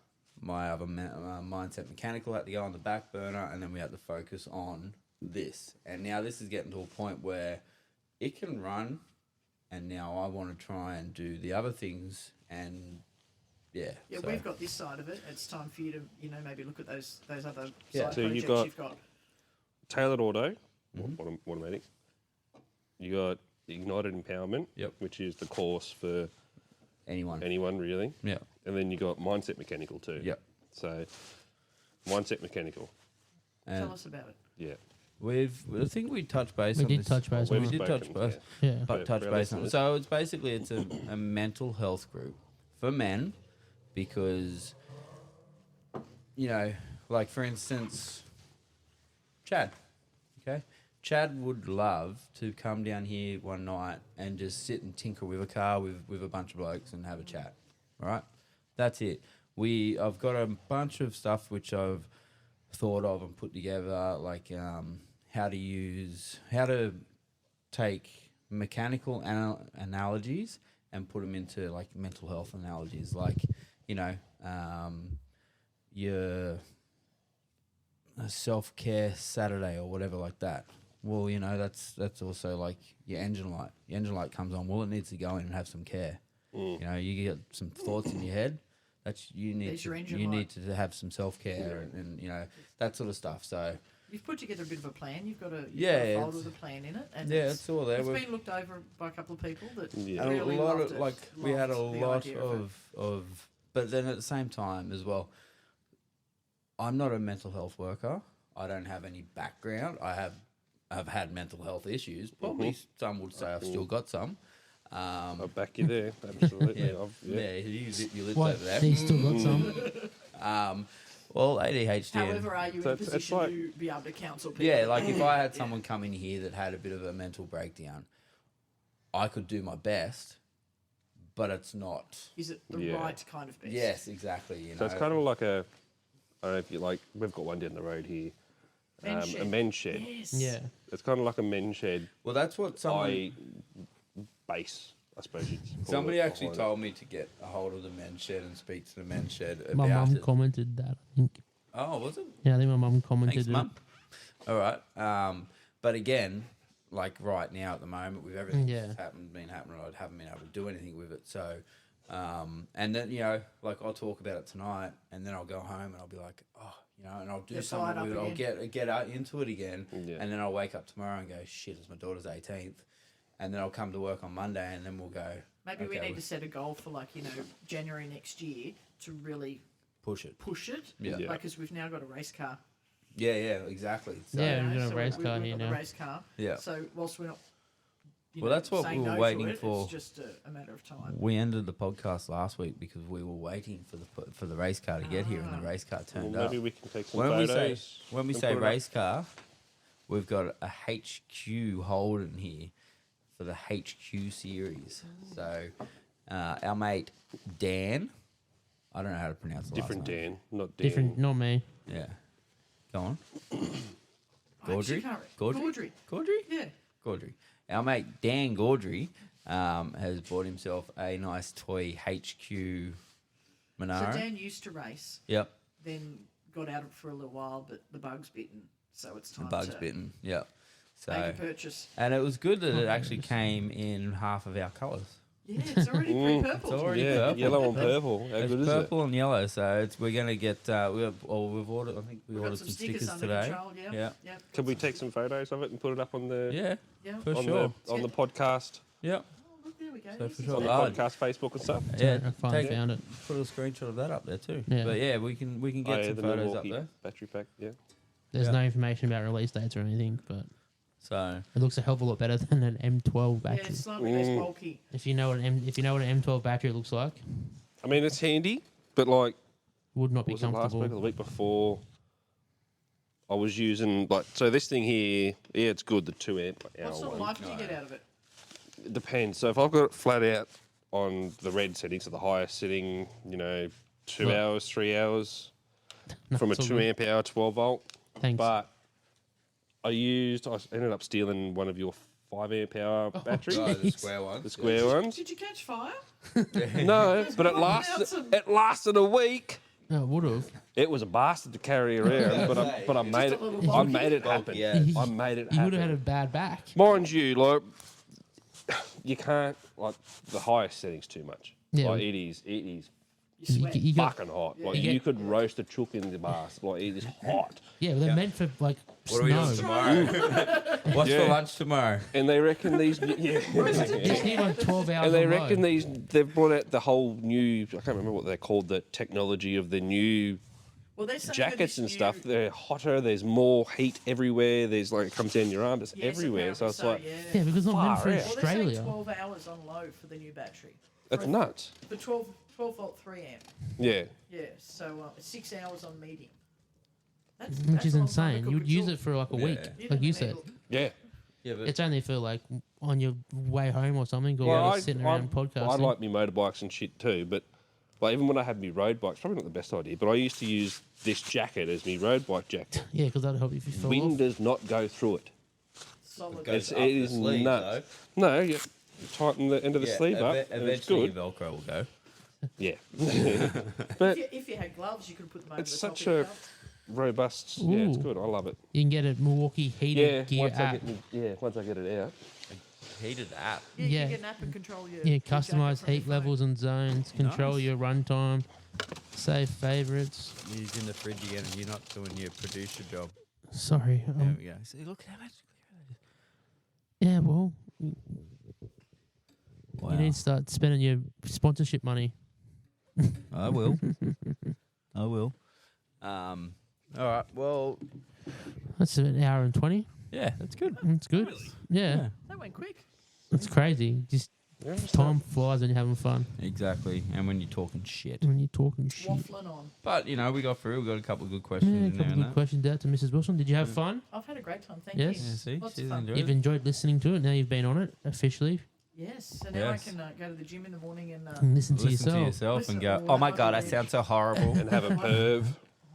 My other mindset mechanical had to go on the back burner, and then we had to focus on this. And now this is getting to a point where it can run, and now I want to try and do the other things. And Yeah, so- we've got this side of it. It's time for you to, maybe look at those other Yeah. side So projects you've got- you've got. Tailored Auto, Mm-hmm. automatic. You got Ignited Empowerment, Yep. which is the course for anyone. anyone really. Yeah. And then you got Mindset Mechanical too. Yep. So, Mindset Mechanical, And Tell us about it. yeah. I think we touched base We on did this. touch base We on it. did touch Spoken, base. Yeah. But For- touch for our base on it. listeners. So it's a mental health group for men because, like for instance, Chad. Okay? Chad would love to come down here one night and just sit and tinker with a car with a bunch of blokes and have a chat. All right? That's it. I've got a bunch of stuff which I've thought of and put together, like how to take mechanical analogies and put them into like mental health analogies, like your self-care Saturday or whatever like that. Well, that's also like your engine light. Your engine light comes on. Well, it needs to go in and have some care. You get some thoughts in your head. You There's your engine need light. to have some self-care and that sort of stuff. So You've put together a bit of a plan. You've got a Yeah, folder it's- with a plan in it, and yeah, it's all there. It's We've- been looked over by a couple of people that Yeah. And really a lot loved of it. we had a Loved the lot idea of it. of but then at the same time as well, I'm not a mental health worker. I don't have any background. I've had mental health issues. Probably some would say I've still got some. I'll back you there. Absolutely. Yeah, you zip your lips What? over that. He's still got some. Well, ADHD. However, are you So in a it's position like- to be able to counsel people? Yeah, like if I had someone come in here that had a bit of a mental breakdown, I could do my best, but it's not. Is it the Yeah. right kind of best? Yes, exactly. You know, So it's kind of like a, I don't know if you like, we've got one down the road here, Men's a shed. men's shed. Yes. Yeah. It's kind of like a men's shed well, that's what someone. base, I suppose you'd call Somebody it, actually behind it. told me to get a hold of the men's shed and speak to the men's shed My about mum it. commented that. I think. Oh, was it? Yeah, I think my mum commented Thanks, it. Mum. All right. But again, like right now at the moment, with everything Yeah. that's been happening, I haven't been able to do anything with it. So, and then, you know, like I'll talk about it tonight and then I'll go home and I'll be like, oh, you know, and I'll do Get something fired with it. up I'll get out into it again. Yeah. And then I'll wake up tomorrow and go, shit, it's my daughter's 18th. And then I'll come to work on Monday and then we'll go. Maybe we okay, need to set a goal for like, you know, January next year to really push it. push it. Yeah. Yeah. Like, because we've now got a race car. Yeah, exactly. So, Yeah. you we've know, got a so race car we've here got now. the race car. Yeah. So whilst we're not, you Well, know, that's what saying we were no to waiting it, for. It's just a matter of time. We ended the podcast last week because we were waiting for the race car to get here, and the race car Well, turned maybe up. we can take some When photos. we and say put it up. race car, we've got a HQ Holden here for the HQ series. So our mate Dan, I don't know how to pronounce the Different last name. Dan, not Dan. Different, not me. Yeah, go on. I actually Gaudry? can't- Gaudry? Gaudry. Gaudry? Yeah. Gaudry. Our mate Dan Gaudry has bought himself a nice toy HQ Monaro. So Dan used to race, Yep. then got out of it for a little while, but the bug's bitten. So it's The time bug's to bitten. Yep. So, make a purchase. and it was good that it actually came in half of our colours. Yeah, it's already pretty purple. It's already Yeah, purple. yellow and purple. How It's good is purple and yellow, so we're gonna get. We've ordered. I think we We've got ordered some some stickers stickers under today. control. Yeah. Yeah. Yeah. it? Can we take some photos of it and put it up on the Yeah, Yeah. for on sure. the podcast Yeah, Oh, look, there we go. So There's for the sure. on the Oh, podcast Facebook and stuff? yeah. I finally Take, found it. put a screenshot of that up there too. Yeah. But yeah, we can get Oh, yeah, some the photos up Milwaukee there. battery pack. Yeah. There's Yeah. no information about release dates or anything, but So it looks a hell of a lot better than an M12 Yeah, battery. it's slightly less bulky. If you know what an M12 battery looks like, I mean, it's handy, but like, would not be was it last week or the comfortable. week before? I was using like so. This thing here, yeah, it's good. The 2 amp hour What sort of one. life do you get out of it? It depends. So if I've got it flat out on the red setting, so the highest setting, you know, 2 Look. hours, 3 hours No, from a it's all 2 good. amp hour, 12 volt. Thanks. But I ended up stealing one of your 5 amp hour batteries, oh, the Jeez. square one. the square ones. Did you catch fire? No, but it Put lasted. out some- It lasted a week. No, it would have. It was a bastard to carry around, but I made it. a little I bulky. made it happen. Yeah. I made it You would have had a happen. bad back. Mind you, like you can't like the highest settings too much. Yeah. Like it is You You, sweat. you got, fucking hot. Like You you, get- could roast a chook in the bath. Like it is hot. yeah, they're meant for like What are we doing snow. tomorrow? What's Yeah. for lunch tomorrow? And they reckon these. Yeah. You just need like 12 hours And they on reckon load. they've brought out the whole new. I can't remember what they're called. The technology of the new Well, they're saying jackets this and new- stuff. They're hotter. There's more heat everywhere. There's like it comes down your arm. It's Yes, everywhere. So apparently it's like yeah. Yeah, because it's not meant Far for out. Well, they're saying Australia. 12 hours on low for the new battery. it's nuts. For 12 volt 3 amp. Yeah. Yeah, so 6 hours on medium. That's, Which that's is a long time to insane. cook You a would use chook. it for like a Yeah. week, You like don't you need said. to- Yeah. Yeah, but It's only for like on your way home or something, or Well, just sitting around podcasting. I like me motorbikes and shit too, but like even when I had me road bikes, probably not the best idea, but I used to use this jacket as me road bike jacket. Yeah, because that'll help you if you fall Wind off. does not go through it. Solid. goes It up the is sleeve, nuts. No, you tighten the end of the though. sleeve up. Eve- and it's eventually, good. your Velcro will go. Yeah. If but you had gloves, you could put them over it's the top such of your a gloves. robust. Yeah, it's Ooh. good. I love it. You can get a Milwaukee Yeah. heated gear Once I app. get it out. Heated app. Yeah, you Yeah. can get an app and control your Yeah, your jacket customize from your heat phone. levels and zones, control Nice. your runtime, save favorites. You're using the fridge again, and you're not doing your producer job. Sorry. There we go. See, look how much clearer it is. Yeah, well, Wow. you need to start spending your sponsorship money. I will. I will. All right. Well, That's an hour and 20. yeah, that's good. That's good. Yeah, That went quick. that's crazy. Just Time flies when you're having fun. Exactly. And when you're talking shit. When you're talking shit. Waffling on. But, you know, we got through. We got a couple of good Yeah, questions a in there couple and good that. questions out to Mrs. Wilson. Did you have fun? I've had a great time. Thank Yes. you. Yeah, see? Lots She's of fun. enjoyed You've it. enjoyed listening to it. Now you've been on it officially. Yes. So now Yes. I can go to the gym in the morning and. And listen to Listen to yourself. yourself Listen- and go, oh, oh my wow, God, I dude. sound so horrible. And have a perv.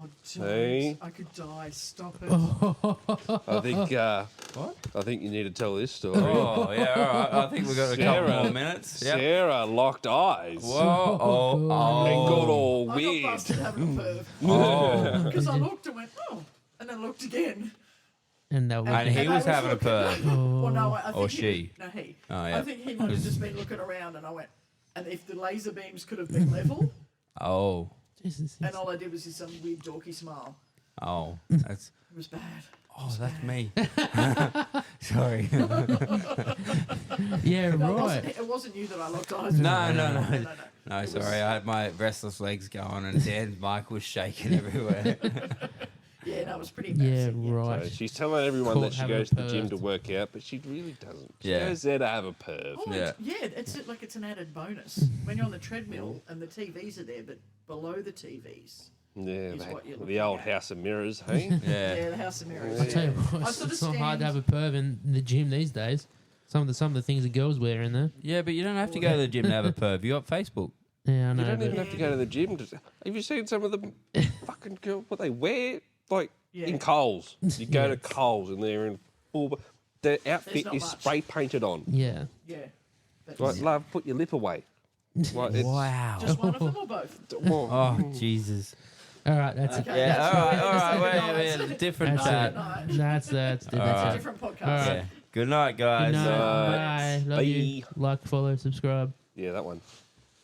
Oh, Hey. don't. I could die. Stop it. I think. What? I think you need to tell this story. Oh, yeah, all right. I think we've got a couple Sarah. more minutes. Yep. Sarah locked eyes. Whoa, oh, And oh. got all I got weird. busted having a perv. Oh. Because I looked and went, oh. And then looked again. And that was And he I was having a looking- perv. Well, no, I think Or he she. Was, no, he. Oh, yeah. I think he might have just been looking around and I went, and if the laser beams could have been level, Oh. Jesus. and all I did was just some weird dorky smile. Oh. That's. It was bad. Oh, that's me. Sorry. Yeah, No, right. it wasn't you that I locked eyes with. No. No, sorry. I had my restless legs going and Dan's mic was shaking everywhere. Yeah, no, it was pretty Yeah, embarrassing. So right. she's telling everyone Caught that she having goes a to the gym perv. to work out, but she really doesn't. She Yeah. goes there to have a perv. Oh, Yeah. yeah, it's an added bonus when you're on the treadmill and the TVs are there, but below the TVs. Yeah, Is what you're the looking old at. House of Mirrors, hey? Yeah. Yeah, the House of Mirrors. I tell you I what, sort of it's not hard to have stand- a perv in the gym these days. Some of the things the girls wear in there. Yeah, but you don't have to go to the gym to have a perv. You got Facebook. Yeah, I know. You don't even but have to go to the gym. Have you seen some of the fucking girl, what they wear? Like, Yeah. in Coles. You go to Yes. Coles and they're in full... Their outfit not is much. spray painted on. yeah. Yeah. That's Like, love, put your lip away. Like, it's, Wow. just one of them or both? well, Oh, Jesus. All right, that's it. Okay, Yeah, that's all right, fine. all right. That's Wait, it. different That's chat. it. Night. That's It's different. a Alright. different podcast. All right. Yeah. Good night, guys. Good night. Bye. Love you. Bye. Like, follow, subscribe. yeah, that one.